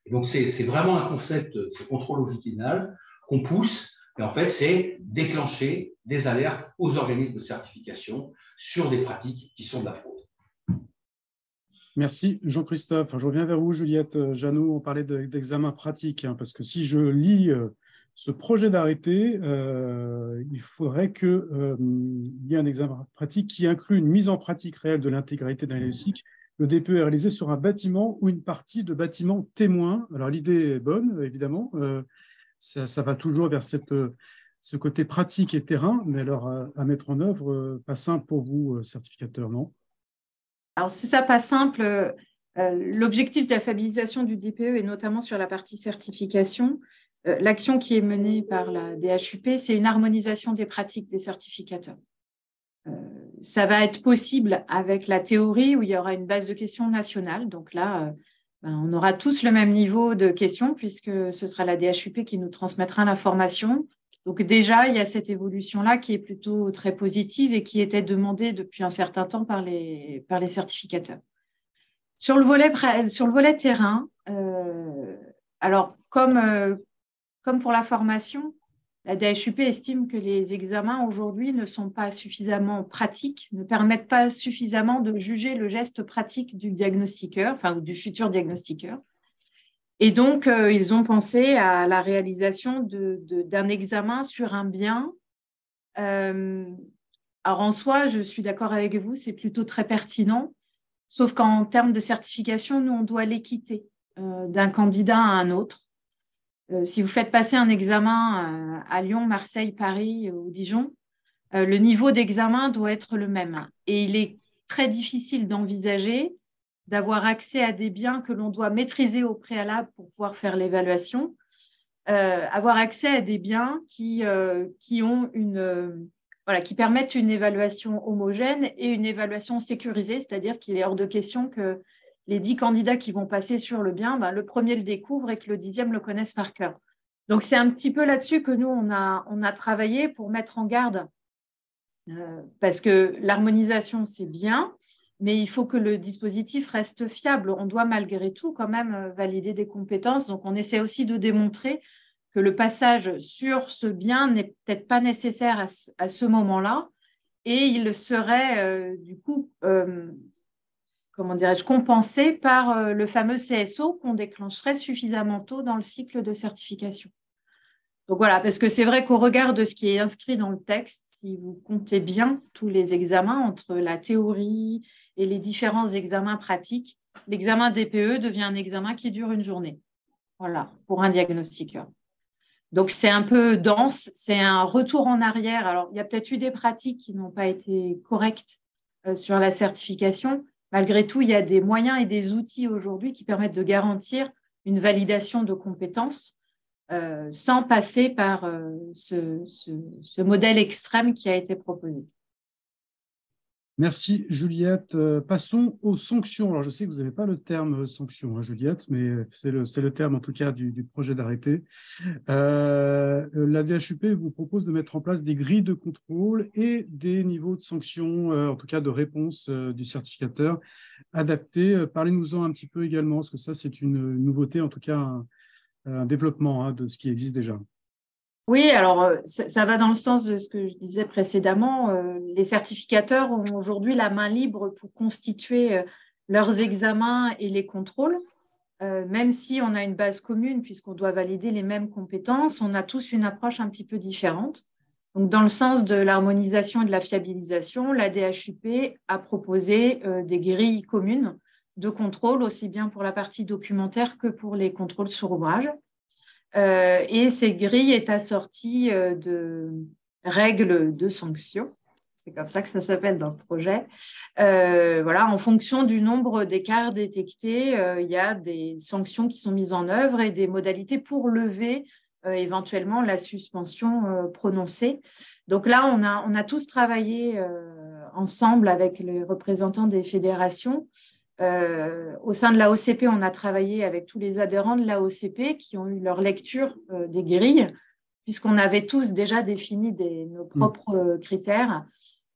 Et donc, c'est vraiment un concept, ce contrôle longitudinal qu'on pousse, et en fait, c'est déclencher des alertes aux organismes de certification sur des pratiques qui sont de la fraude. Merci Jean-Christophe. Je reviens vers vous, Juliette Jeannot. On parlait d'examen pratique, hein, parce que si je lis ce projet d'arrêté, il faudrait qu'il y ait un examen pratique qui inclut une mise en pratique réelle de l'intégralité d'un diagnostic. Le DPE est réalisé sur un bâtiment ou une partie de bâtiment témoin. Alors l'idée est bonne, évidemment. Ça va toujours vers ce côté pratique et terrain, mais alors à mettre en œuvre, pas simple pour vous, certificateurs, non? Alors, c'est ça, pas simple. L'objectif de la fiabilisation du DPE est notamment sur la partie certification. L'action qui est menée par la DHUP, c'est une harmonisation des pratiques des certificateurs. Ça va être possible avec la théorie où il y aura une base de questions nationale. Donc là, on aura tous le même niveau de questions puisque ce sera la DHUP qui nous transmettra l'information. Donc déjà, il y a cette évolution-là qui est plutôt très positive et qui était demandée depuis un certain temps par les certificateurs. Sur le volet terrain, alors comme pour la formation, la DHUP estime que les examens aujourd'hui ne sont pas suffisamment pratiques, ne permettent pas suffisamment de juger le geste pratique du diagnostiqueur, enfin ou du futur diagnostiqueur. Et donc, ils ont pensé à la réalisation d'un examen sur un bien. Alors, en soi, je suis d'accord avec vous, c'est plutôt très pertinent, sauf qu'en termes de certification, nous, on doit l'équité d'un candidat à un autre. Si vous faites passer un examen à Lyon, Marseille, Paris ou Dijon, le niveau d'examen doit être le même. Et il est très difficile d'envisager d'avoir accès à des biens que l'on doit maîtriser au préalable pour pouvoir faire l'évaluation, avoir accès à des biens qui ont qui permettent une évaluation homogène et une évaluation sécurisée, c'est-à-dire qu'il est hors de question que les 10 candidats qui vont passer sur le bien, le premier le découvre et que le 10e le connaisse par cœur. Donc, c'est un petit peu là-dessus que nous, on a travaillé pour mettre en garde, parce que l'harmonisation, c'est bien, mais il faut que le dispositif reste fiable. On doit malgré tout quand même valider des compétences. Donc, on essaie aussi de démontrer que le passage sur ce bien n'est peut-être pas nécessaire à ce moment-là, et il serait du coup, comment dirais-je, compensé par le fameux CSO qu'on déclencherait suffisamment tôt dans le cycle de certification. Donc voilà, parce que c'est vrai qu'au regard de ce qui est inscrit dans le texte, si vous comptez bien tous les examens entre la théorie et les différents examens pratiques, l'examen DPE devient un examen qui dure une journée, voilà, pour un diagnostiqueur. Donc, c'est un peu dense, c'est un retour en arrière. Alors, il y a peut-être eu des pratiques qui n'ont pas été correctes sur la certification. Malgré tout, il y a des moyens et des outils aujourd'hui qui permettent de garantir une validation de compétences sans passer par ce modèle extrême qui a été proposé. Merci Juliette. Passons aux sanctions. Alors je sais que vous n'avez pas le terme sanction, hein, Juliette, mais c'est le terme en tout cas du projet d'arrêté. La DHUP vous propose de mettre en place des grilles de contrôle et des niveaux de sanctions, en tout cas de réponse du certificateur adaptés. Parlez-nous-en un petit peu également, parce que ça c'est une nouveauté, en tout cas un développement de ce qui existe déjà. Oui, alors ça va dans le sens de ce que je disais précédemment. Les certificateurs ont aujourd'hui la main libre pour constituer leurs examens et les contrôles. Même si on a une base commune, puisqu'on doit valider les mêmes compétences, on a tous une approche un petit peu différente. Donc, dans le sens de l'harmonisation et de la fiabilisation, la DHUP a proposé des grilles communes de contrôle, aussi bien pour la partie documentaire que pour les contrôles sur ouvrage. Et ces grilles est assortie de règles de sanctions. C'est comme ça que ça s'appelle dans le projet. Voilà, en fonction du nombre d'écarts détectés, il y a des sanctions qui sont mises en œuvre et des modalités pour lever éventuellement la suspension prononcée. Donc là, on a tous travaillé ensemble avec les représentants des fédérations. Au sein de l'AOCP, on a travaillé avec tous les adhérents de l'AOCP qui ont eu leur lecture des grilles, puisqu'on avait tous déjà défini nos propres critères.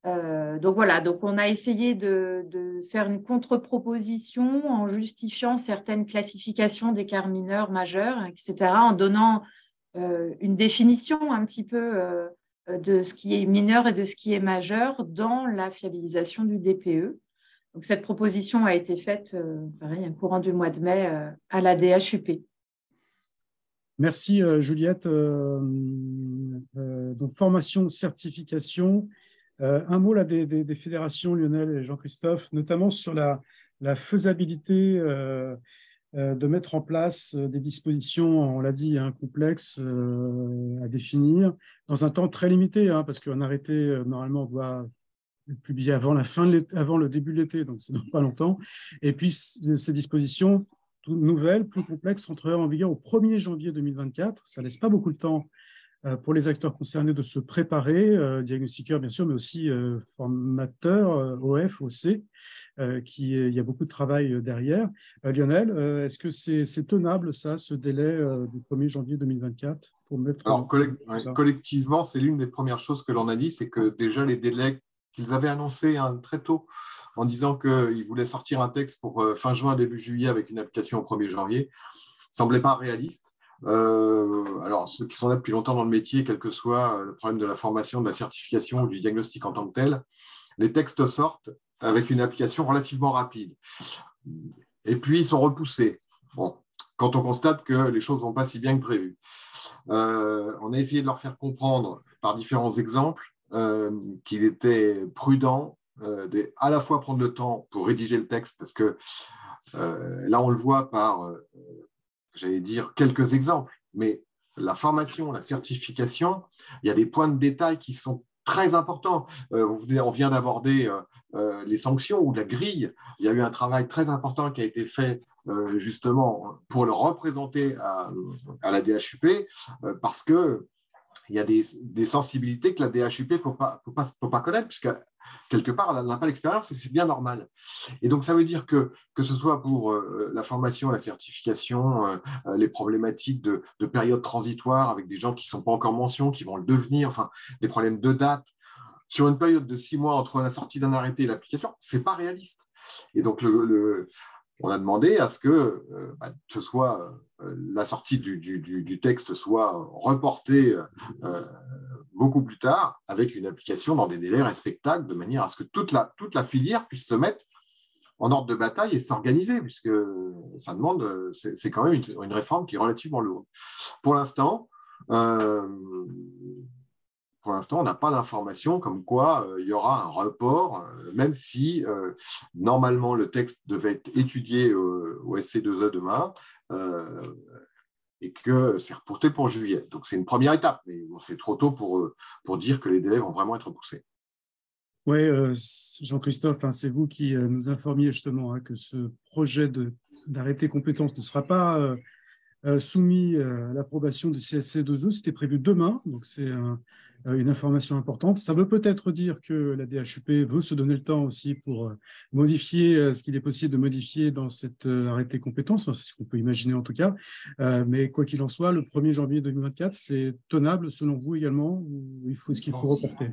Donc voilà, donc on a essayé de faire une contre-proposition en justifiant certaines classifications d'écarts mineurs, majeurs, etc., en donnant une définition un petit peu de ce qui est mineur et de ce qui est majeur dans la fiabilisation du DPE. Donc, cette proposition a été faite, pareil, courant du mois de mai à la DHUP. Merci Juliette. Donc, formation, certification. Un mot là, des fédérations, Lionel et Jean-Christophe, notamment sur la faisabilité de mettre en place des dispositions, on l'a dit, complexes à définir, dans un temps très limité, parce qu'un arrêté, normalement, doit publié avant le début de l'été, donc c'est dans pas longtemps. Et puis, ces dispositions nouvelles, plus complexes, rentreraient en vigueur au 1er janvier 2024. Ça ne laisse pas beaucoup de temps pour les acteurs concernés de se préparer, diagnostiqueurs bien sûr, mais aussi formateurs, OF, OC, il y a beaucoup de travail derrière. Lionel, est-ce que c'est tenable, ça, ce délai du 1er janvier 2024 pour mettre... Alors, collectivement, c'est l'une des premières choses que l'on a dit, c'est que déjà les délais qu'ils avaient annoncé très tôt en disant qu'ils voulaient sortir un texte pour fin juin, début juillet avec une application au 1er janvier, ne semblait pas réaliste. Alors, ceux qui sont là depuis longtemps dans le métier, quel que soit le problème de la formation, de la certification ou du diagnostic en tant que tel, les textes sortent avec une application relativement rapide. Et puis, ils sont repoussés. Bon, quand on constate que les choses ne vont pas si bien que prévu. On a essayé de leur faire comprendre par différents exemples qu'il était prudent à la fois prendre le temps pour rédiger le texte, parce que là, on le voit par, j'allais dire, quelques exemples, mais la formation, la certification, il y a des points de détail qui sont très importants. On vient d'aborder les sanctions ou la grille. Il y a eu un travail très important qui a été fait justement pour le représenter à la DHUP, parce que il y a des sensibilités que la DHUP ne peut pas connaître, puisque quelque part, elle n'a pas l'expérience et c'est bien normal. Et donc, ça veut dire que ce soit pour la formation, la certification, les problématiques de période transitoire avec des gens qui ne sont pas encore mentionnés, qui vont le devenir, enfin, des problèmes de date, sur une période de 6 mois entre la sortie d'un arrêté et l'application, ce n'est pas réaliste. Et donc, on a demandé à ce que ce soit la sortie du texte soit reportée beaucoup plus tard avec une application dans des délais respectables de manière à ce que toute la filière puisse se mettre en ordre de bataille et s'organiser, puisque ça demande, c'est quand même une réforme qui est relativement lourde. Pour l'instant, on n'a pas d'information comme quoi il y aura un report, même si normalement le texte devait être étudié au SC2E demain et que c'est reporté pour juillet. Donc c'est une première étape, mais bon, c'est trop tôt pour dire que les délais vont vraiment être repoussés. Oui, Jean-Christophe, c'est vous qui nous informiez justement que ce projet d'arrêté compétence ne sera pas soumis à l'approbation du CSC2E. C'était prévu demain, donc c'est une information importante. Ça veut peut-être dire que la DHUP veut se donner le temps aussi pour modifier ce qu'il est possible de modifier dans cet arrêté compétence. C'est ce qu'on peut imaginer en tout cas. Mais quoi qu'il en soit, le 1er janvier 2024, c'est tenable selon vous également, ou est-ce qu'il faut reporter?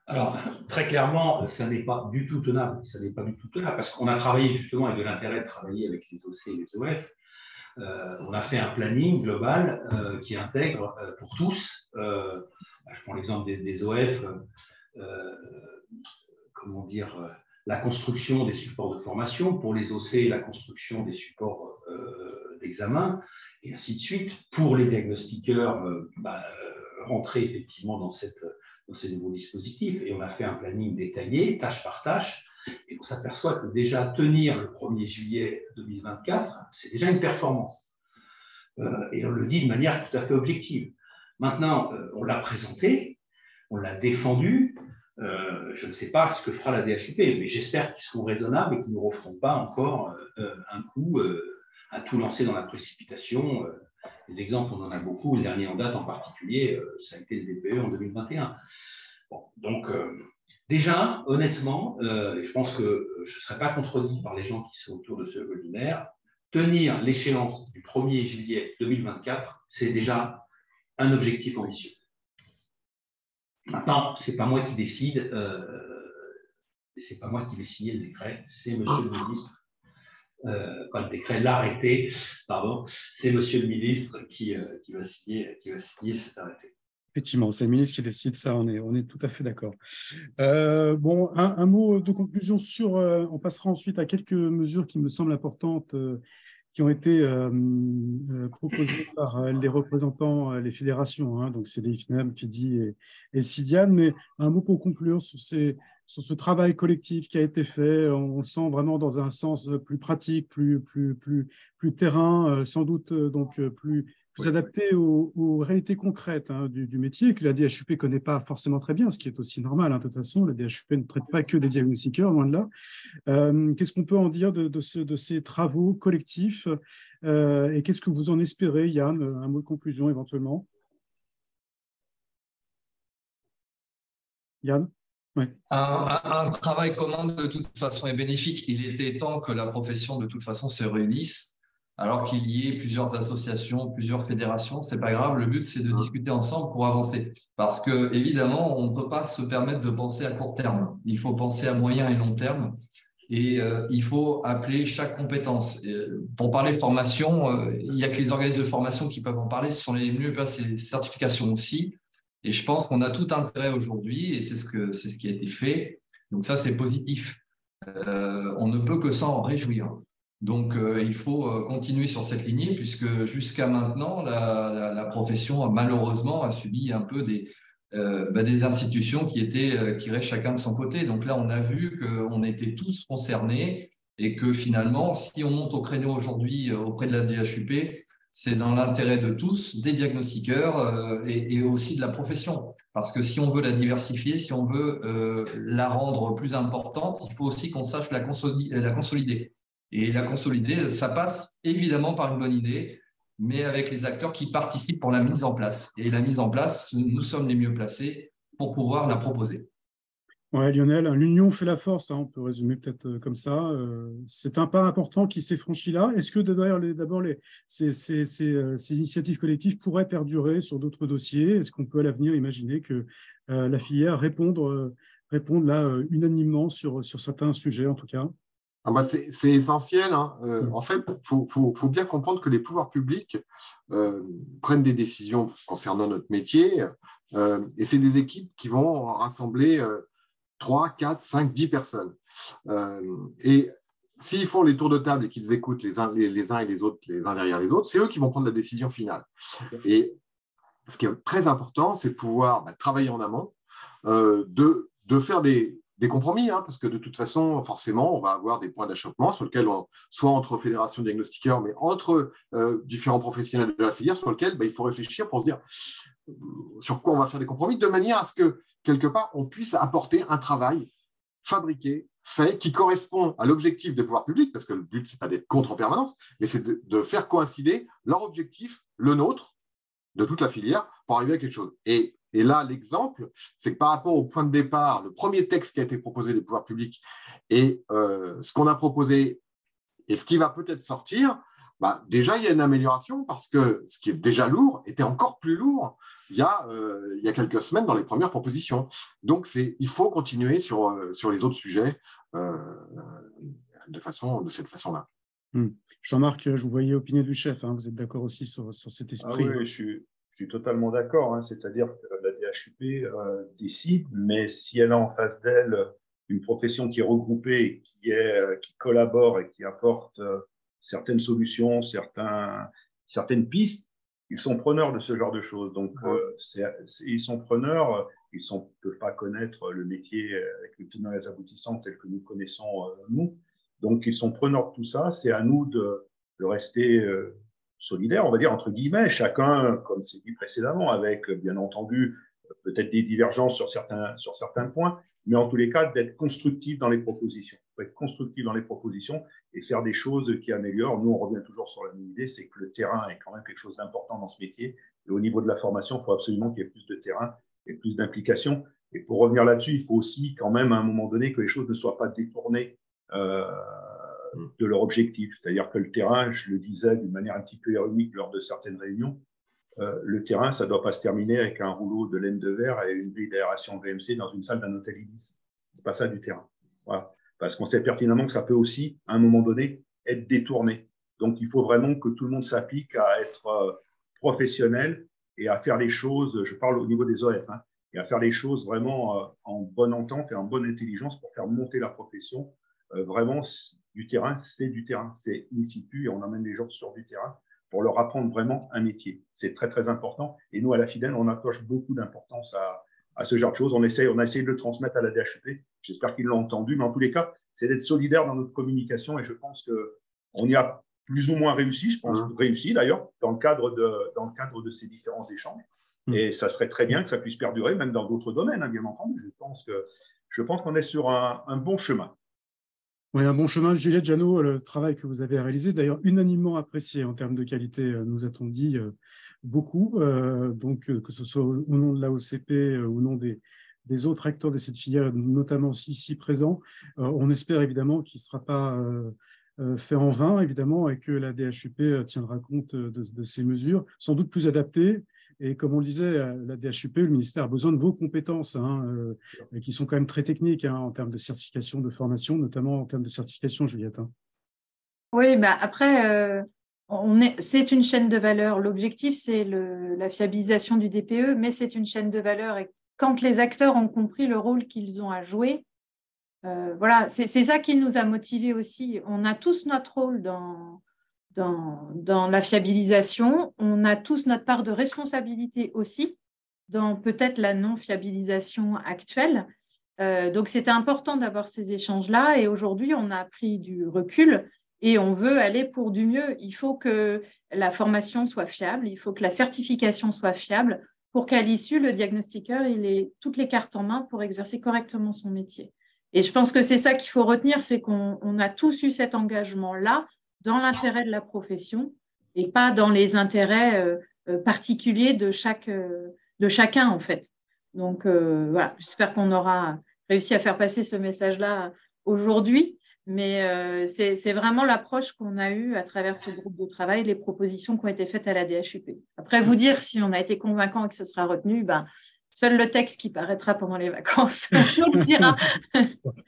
Alors, très clairement, ça n'est pas du tout tenable. Ça n'est pas du tout tenable parce qu'on a travaillé justement avec de l'intérêt de travailler avec les OC et les OF. On a fait un planning global qui intègre pour tous. Je prends l'exemple des OF, la construction des supports de formation, pour les OC, la construction des supports d'examen, et ainsi de suite. Pour les diagnostiqueurs, rentrer effectivement dans ces nouveaux dispositifs. Et on a fait un planning détaillé, tâche par tâche. Et on s'aperçoit que déjà tenir le 1er juillet 2024, c'est déjà une performance. Et on le dit de manière tout à fait objective. Maintenant, on l'a présenté, on l'a défendu. Je ne sais pas ce que fera la DHUP, mais j'espère qu'ils seront raisonnables et qu'ils ne nous referont pas encore un coup à tout lancer dans la précipitation. Les exemples, on en a beaucoup. Le dernier en date en particulier, ça a été le DPE en 2021. Bon, donc, déjà, honnêtement, je pense que je ne serai pas contredit par les gens qui sont autour de ce webinaire. Tenir l'échéance du 1er juillet 2024, c'est déjà un objectif ambitieux. Maintenant, ce n'est pas moi qui décide, et ce n'est pas moi qui vais signer le décret, c'est Monsieur le ministre, pas le décret, l'arrêté, pardon, c'est Monsieur le ministre qui va signer cet arrêté. Effectivement, c'est le ministre qui décide ça, on est tout à fait d'accord. Bon, un mot de conclusion sur, on passera ensuite à quelques mesures qui me semblent importantes, qui ont été proposées par les représentants, les fédérations, donc c'est les FNAM, FIDI et CIDIAN, mais un mot pour conclure sur ce travail collectif qui a été fait. On le sent vraiment dans un sens plus pratique, plus terrain, sans doute donc plus adapté aux réalités concrètes du métier, que la DHUP ne connaît pas forcément très bien, ce qui est aussi normal. De toute façon, la DHUP ne traite pas que des diagnostiqueurs, loin de là. Qu'est-ce qu'on peut en dire de ces travaux collectifs et qu'est-ce que vous en espérez, Yann? Un mot de conclusion éventuellement. Yann? Oui. Un travail commun, de toute façon, est bénéfique. Il était temps que la profession, de toute façon, se réunisse. Alors qu'il y ait plusieurs associations, plusieurs fédérations, ce n'est pas grave. Le but, c'est de discuter ensemble pour avancer. Parce que, évidemment, on ne peut pas se permettre de penser à court terme. Il faut penser à moyen et long terme. Et il faut appeler chaque compétence. Pour parler formation, il n'y a que les organismes de formation qui peuvent en parler. Ce sont les mieux placés, les certifications aussi. Et je pense qu'on a tout intérêt aujourd'hui, et c'est ce qui a été fait. Donc ça, c'est positif. On ne peut que s'en réjouir. Donc, il faut continuer sur cette lignée puisque jusqu'à maintenant, la profession, malheureusement, a subi un peu des institutions qui étaient tirées chacun de son côté. Donc là, on a vu qu'on était tous concernés et que finalement, si on monte au créneau aujourd'hui auprès de la DHUP, c'est dans l'intérêt de tous, des diagnostiqueurs et aussi de la profession. Parce que si on veut la diversifier, si on veut la rendre plus importante, il faut aussi qu'on sache la consolider. Et la consolider, ça passe évidemment par une bonne idée. mais avec les acteurs qui participent pour la mise en place. Et la mise en place, nous sommes les mieux placés pour pouvoir la proposer. Ouais, Lionel, l'union fait la force, hein, on peut résumer peut-être comme ça. C'est un pas important qui s'est franchi là. Est-ce que d'abord ces initiatives collectives pourraient perdurer sur d'autres dossiers? Est-ce qu'on peut à l'avenir imaginer que la filière réponde là unanimement sur certains sujets en tout cas? Ah bah c'est essentiel, hein. En fait, faut bien comprendre que les pouvoirs publics prennent des décisions concernant notre métier et c'est des équipes qui vont rassembler 3, 4, 5, 10 personnes. Et s'ils font les tours de table et qu'ils écoutent les uns et les autres, les uns derrière les autres, c'est eux qui vont prendre la décision finale. Et ce qui est très important, c'est de pouvoir travailler en amont, de faire des compromis, hein, parce que de toute façon, forcément, on va avoir des points d'achoppement sur lesquels, soit entre fédérations diagnostiqueurs, mais entre différents professionnels de la filière, sur lesquels il faut réfléchir pour se dire sur quoi on va faire des compromis, de manière à ce que, quelque part, on puisse apporter un travail fabriqué, fait, qui correspond à l'objectif des pouvoirs publics, parce que le but, ce n'est pas d'être contre en permanence, mais c'est de faire coïncider leur objectif, le nôtre, de toute la filière, pour arriver à quelque chose. Et là, l'exemple, c'est que par rapport au point de départ, le premier texte qui a été proposé des pouvoirs publics et ce qu'on a proposé et ce qui va peut-être sortir, déjà, il y a une amélioration parce que ce qui est déjà lourd était encore plus lourd il y a quelques semaines dans les premières propositions. Donc, il faut continuer sur les autres sujets de cette façon-là. Jean-Marc, je vous voyais opiner du chef. Hein, vous êtes d'accord aussi sur cet esprit? Oui, je suis totalement d'accord. Hein, c'est-à-dire que la DHUP décide, mais si elle a en face d'elle une profession qui est regroupée, qui collabore et qui apporte certaines solutions, certaines pistes, ils sont preneurs de ce genre de choses. Donc, ils sont preneurs, ils ne peuvent pas connaître le métier avec les tenants et les aboutissants tel que nous connaissons nous. Donc, ils sont preneurs de tout ça. C'est à nous de rester solidaires, on va dire, entre guillemets, chacun, comme c'est dit précédemment, avec, bien entendu, peut-être des divergences sur certains points, mais en tous les cas, d'être constructif dans les propositions. Il faut être constructif dans les propositions et faire des choses qui améliorent. Nous, on revient toujours sur la même idée, c'est que le terrain est quand même quelque chose d'important dans ce métier. Et au niveau de la formation, il faut absolument qu'il y ait plus de terrain et plus d'implication. Et pour revenir là-dessus, il faut aussi quand même, à un moment donné, que les choses ne soient pas détournées de leur objectif. C'est-à-dire que le terrain, je le disais d'une manière un petit peu ironique lors de certaines réunions, le terrain, ça ne doit pas se terminer avec un rouleau de laine de verre et une grille d'aération VMC dans une salle d'un hôtel Ibis. Ce n'est pas ça du terrain. Voilà. Parce qu'on sait pertinemment que ça peut aussi, à un moment donné, être détourné. Donc, il faut vraiment que tout le monde s'applique à être professionnel et à faire les choses, je parle au niveau des OF, hein, et à faire les choses vraiment en bonne entente et en bonne intelligence pour faire monter la profession. Vraiment, du terrain, c'est in situ et on emmène les gens sur du terrain pour leur apprendre vraiment un métier. C'est très, très important. Et nous, à la FIDEN, on accroche beaucoup d'importance à ce genre de choses. On a essayé de le transmettre à la DHUP. J'espère qu'ils l'ont entendu. Mais en tous les cas, c'est d'être solidaire dans notre communication. Et je pense qu'on y a plus ou moins réussi, je pense, réussi d'ailleurs, dans le cadre de ces différents échanges. Et ça serait très bien que ça puisse perdurer, même dans d'autres domaines, hein, bien entendu. Je pense qu'on est sur un bon chemin. Oui, un bon chemin. Juliette Jeannot, le travail que vous avez réalisé, d'ailleurs unanimement apprécié en termes de qualité, nous a-t-on dit beaucoup. Donc, que ce soit au nom de l'AOCP ou au nom des autres acteurs de cette filière, notamment ici présents, on espère évidemment qu'il ne sera pas fait en vain, évidemment, et que la DHUP tiendra compte de ces mesures, sans doute plus adaptées. Et comme on le disait, la DHUP, le ministère a besoin de vos compétences, qui sont quand même très techniques en termes de certification, de formation, notamment en termes de certification, Juliette. Oui, après, c'est une chaîne de valeur. L'objectif, c'est la fiabilisation du DPE, mais c'est une chaîne de valeur. Et quand les acteurs ont compris le rôle qu'ils ont à jouer, voilà, c'est ça qui nous a motivés aussi. On a tous notre rôle dans la fiabilisation. On a tous notre part de responsabilité aussi dans peut-être la non-fiabilisation actuelle. Donc, c'était important d'avoir ces échanges-là. Et aujourd'hui, on a pris du recul et on veut aller pour du mieux. Il faut que la formation soit fiable, il faut que la certification soit fiable pour qu'à l'issue, le diagnostiqueur ait toutes les cartes en main pour exercer correctement son métier. Et je pense que c'est ça qu'il faut retenir, c'est qu'on a tous eu cet engagement-là dans l'intérêt de la profession et pas dans les intérêts particuliers de chacun, en fait. Donc, voilà, j'espère qu'on aura réussi à faire passer ce message-là aujourd'hui. Mais c'est vraiment l'approche qu'on a eue à travers ce groupe de travail, les propositions qui ont été faites à la DHUP. Après, vous dire si on a été convaincant et que ce sera retenu, seul le texte qui paraîtra pendant les vacances nous le dira.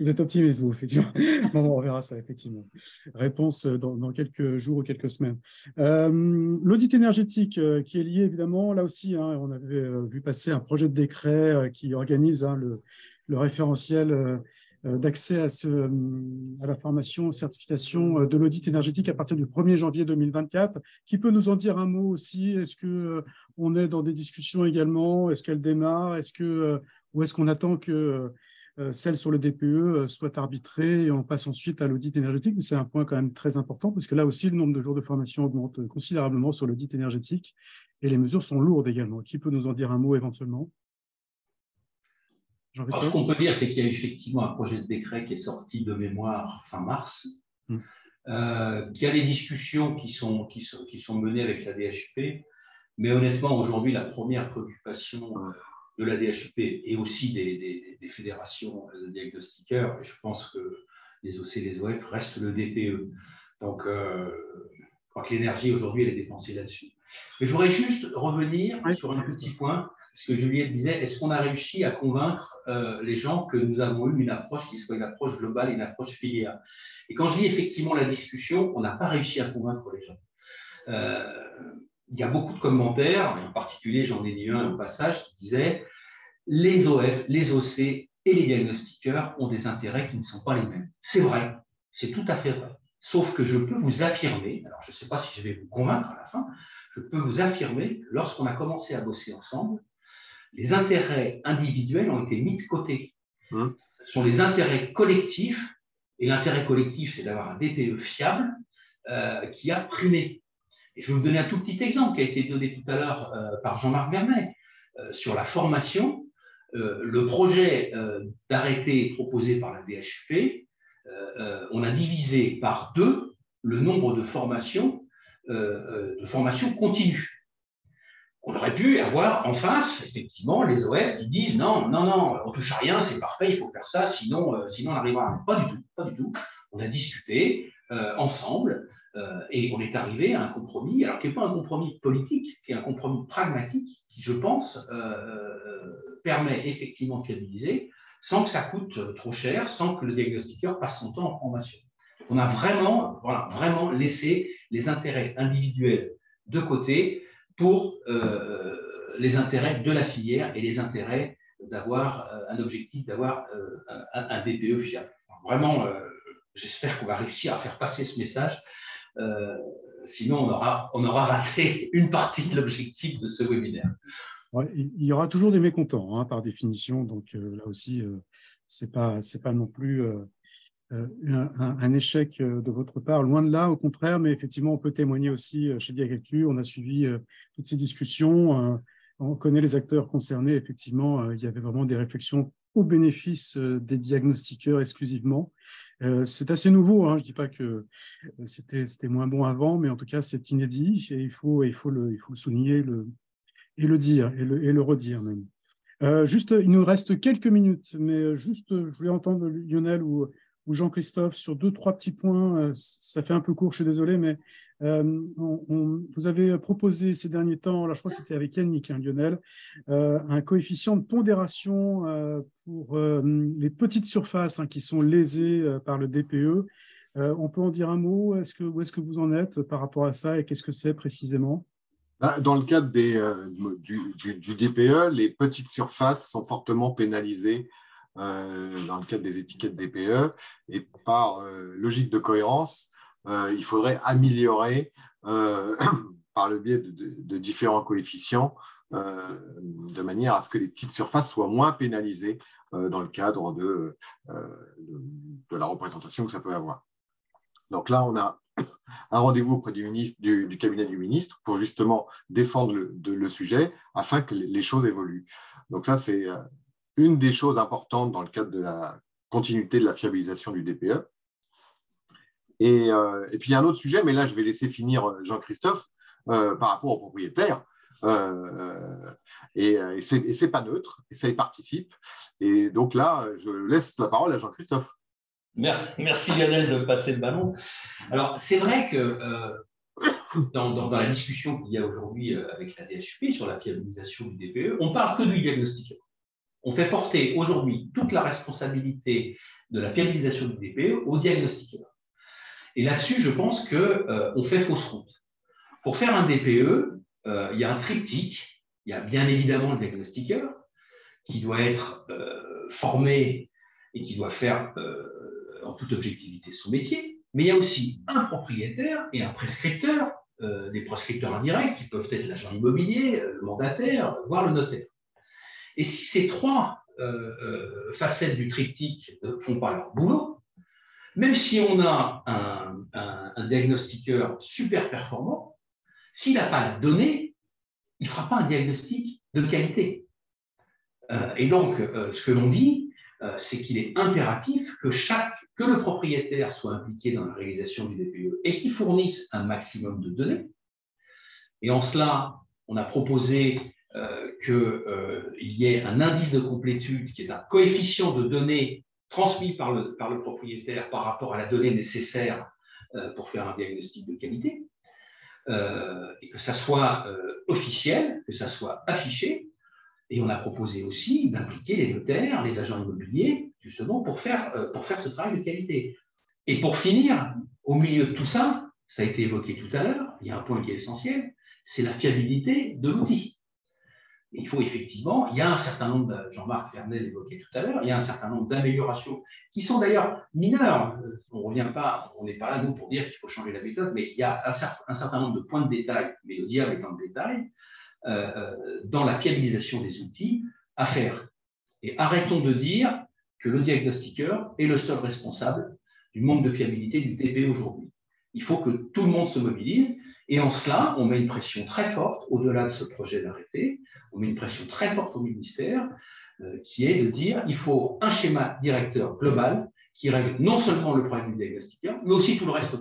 Vous êtes optimiste, vous, effectivement. Bon, on verra ça, effectivement. Réponse dans quelques jours ou quelques semaines. L'audit énergétique qui est lié, évidemment, là aussi, on avait vu passer un projet de décret qui organise le référentiel d'accès à la formation, certification de l'audit énergétique à partir du 1er janvier 2024. Qui peut nous en dire un mot aussi? Est-ce qu'on est dans des discussions également? Est-ce qu'elles démarrent? Ou est-ce qu'on attend que celle sur le DPE soit arbitrée et on passe ensuite à l'audit énergétique? C'est un point quand même très important parce que là aussi, le nombre de jours de formation augmente considérablement sur l'audit énergétique et les mesures sont lourdes également. Qui peut nous en dire un mot éventuellement? Alors, ce qu'on peut dire, c'est qu'il y a effectivement un projet de décret qui est sorti de mémoire fin mars, qu'il y a des discussions qui sont menées avec la DHUP, mais honnêtement, aujourd'hui, la première préoccupation de la DHUP et aussi des fédérations de diagnostiqueurs, et je pense que les OC et les OF restent le DPE. Donc, je crois que l'énergie aujourd'hui, elle est dépensée là-dessus. Mais je voudrais juste revenir sur un petit point. Parce que Juliette disait, est-ce qu'on a réussi à convaincre les gens que nous avons eu une approche qui soit une approche globale et une approche filière? Et quand je dis effectivement la discussion, on n'a pas réussi à convaincre les gens. Il y a beaucoup de commentaires, en particulier j'en ai lu un au passage qui disait les OF, les OC et les diagnostiqueurs ont des intérêts qui ne sont pas les mêmes. C'est vrai, c'est tout à fait vrai. Sauf que je peux vous affirmer, alors je ne sais pas si je vais vous convaincre à la fin, je peux vous affirmer que lorsqu'on a commencé à bosser ensemble, les intérêts individuels ont été mis de côté. Ce sont les intérêts collectifs, et l'intérêt collectif, c'est d'avoir un DPE fiable qui a primé. Et je vais vous donner un tout petit exemple qui a été donné tout à l'heure par Jean-Marc Vernet sur la formation. Le projet d'arrêté proposé par la DHUP, on a divisé par 2 le nombre de formations continues. On aurait pu avoir en face, effectivement, les OF qui disent non, on touche à rien, c'est parfait, il faut faire ça, sinon on n'arrivera à rien. Pas du tout. On a discuté ensemble et on est arrivé à un compromis, alors qui n'est pas un compromis politique, qui est un compromis pragmatique, qui, je pense, permet effectivement de fiabiliser sans que ça coûte trop cher, sans que le diagnostiqueur passe son temps en formation. On a vraiment laissé les intérêts individuels de côté pour les intérêts de la filière et les intérêts d'avoir un objectif, d'avoir un DPE fiable. Vraiment, j'espère qu'on va réussir à faire passer ce message. Sinon, on aura raté une partie de l'objectif de ce webinaire. Ouais, il y aura toujours des mécontents, par définition. Donc là aussi, c'est pas non plus un échec de votre part, loin de là, au contraire, mais effectivement, on peut témoigner aussi chez Diagactu. On a suivi toutes ces discussions, on connaît les acteurs concernés. Effectivement, il y avait vraiment des réflexions au bénéfice des diagnostiqueurs exclusivement. C'est assez nouveau, je ne dis pas que c'était moins bon avant, mais en tout cas, c'est inédit et il faut le souligner et le dire et le redire même. Juste, il nous reste quelques minutes, mais juste, je voulais entendre Lionel ou Jean-Christophe sur 2-3 petits points. Ça fait un peu court, je suis désolé, mais vous avez proposé ces derniers temps, alors je crois que c'était avec Yannick, Lionel, un coefficient de pondération pour les petites surfaces qui sont lésées par le DPE. On peut en dire un mot? Où est-ce que vous en êtes par rapport à ça et qu'est-ce que c'est précisément? Dans le cadre du DPE, les petites surfaces sont fortement pénalisées dans le cadre des étiquettes DPE et par logique de cohérence, il faudrait améliorer par le biais de différents coefficients de manière à ce que les petites surfaces soient moins pénalisées dans le cadre de la représentation que ça peut avoir. Donc là, on a un rendez-vous auprès du cabinet du ministre pour justement défendre le sujet afin que les choses évoluent. Donc ça, c'est une des choses importantes dans le cadre de la continuité de la fiabilisation du DPE. Et puis, il y a un autre sujet, mais là, je vais laisser finir Jean-Christophe. par rapport aux propriétaires. Et c'est pas neutre, et ça y participe. Et donc là, je laisse la parole à Jean-Christophe. Merci Lionel de passer le ballon. Alors, c'est vrai que dans la discussion qu'il y a aujourd'hui avec la DSUP sur la fiabilisation du DPE, on ne parle que du diagnostiqueur. On fait porter aujourd'hui toute la responsabilité de la fiabilisation du DPE au diagnostiqueur. Et là-dessus, je pense qu'on fait fausse route. Pour faire un DPE, il y a un triptyque. Il y a bien évidemment le diagnostiqueur qui doit être formé et qui doit faire en toute objectivité son métier. Mais il y a aussi un propriétaire et un prescripteur, des prescripteurs indirects qui peuvent être l'agent immobilier, le mandataire, voire le notaire. Et si ces trois facettes du triptyque ne font pas leur boulot, même si on a un diagnostiqueur super performant, s'il n'a pas la donnée, il ne fera pas un diagnostic de qualité. Et donc, ce que l'on dit, c'est qu'il est impératif que le propriétaire soit impliqué dans la réalisation du DPE et qu'il fournisse un maximum de données. Et en cela, on a proposé qu'il y ait un indice de complétude qui est un coefficient de données transmis par le propriétaire par rapport à la donnée nécessaire pour faire un diagnostic de qualité, et que ça soit officiel, que ça soit affiché. Et on a proposé aussi d'impliquer les notaires, les agents immobiliers, justement, pour faire ce travail de qualité. Et pour finir, au milieu de tout ça, ça a été évoqué tout à l'heure, il y a un point qui est essentiel, c'est la fiabilité de l'outil. Il faut effectivement, il y a un certain nombre, Jean-Marc Fernet l'évoquait tout à l'heure, il y a un certain nombre d'améliorations qui sont d'ailleurs mineures. On n'est pas là, nous, pour dire qu'il faut changer la méthode, mais il y a un certain nombre de points de détail, mais le diable est dans le détail, dans la fiabilisation des outils à faire. Et arrêtons de dire que le diagnostiqueur est le seul responsable du manque de fiabilité du DPE aujourd'hui. Il faut que tout le monde se mobilise, et en cela, on met une pression très forte, au-delà de ce projet d'arrêté, on met une pression très forte au ministère, qui est de dire qu'il faut un schéma directeur global qui règle non seulement le problème du diagnostiqueur, mais aussi tout le reste.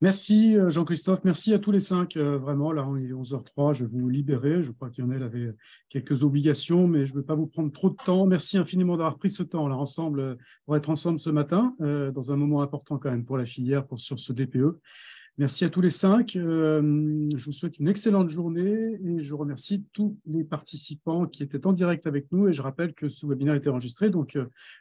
Merci Jean-Christophe, merci à tous les cinq. Vraiment, là, il est 11h03, je vais vous libérer. Je crois qu'il y en avait quelques obligations, mais je ne veux pas vous prendre trop de temps. Merci infiniment d'avoir pris ce temps là, ensemble, pour être ensemble ce matin, dans un moment important quand même pour la filière, sur ce DPE. Merci à tous les cinq. Je vous souhaite une excellente journée et je remercie tous les participants qui étaient en direct avec nous. Et je rappelle que ce webinaire a été enregistré, donc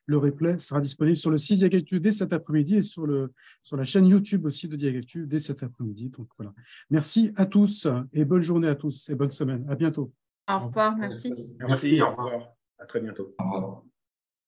le replay sera disponible sur le site Diagactu dès cet après-midi et sur la chaîne YouTube aussi de Diagactu dès cet après-midi. Donc voilà. Merci à tous et bonne journée à tous et bonne semaine. À bientôt. Au revoir, merci. Merci, au revoir. À très bientôt. Au revoir.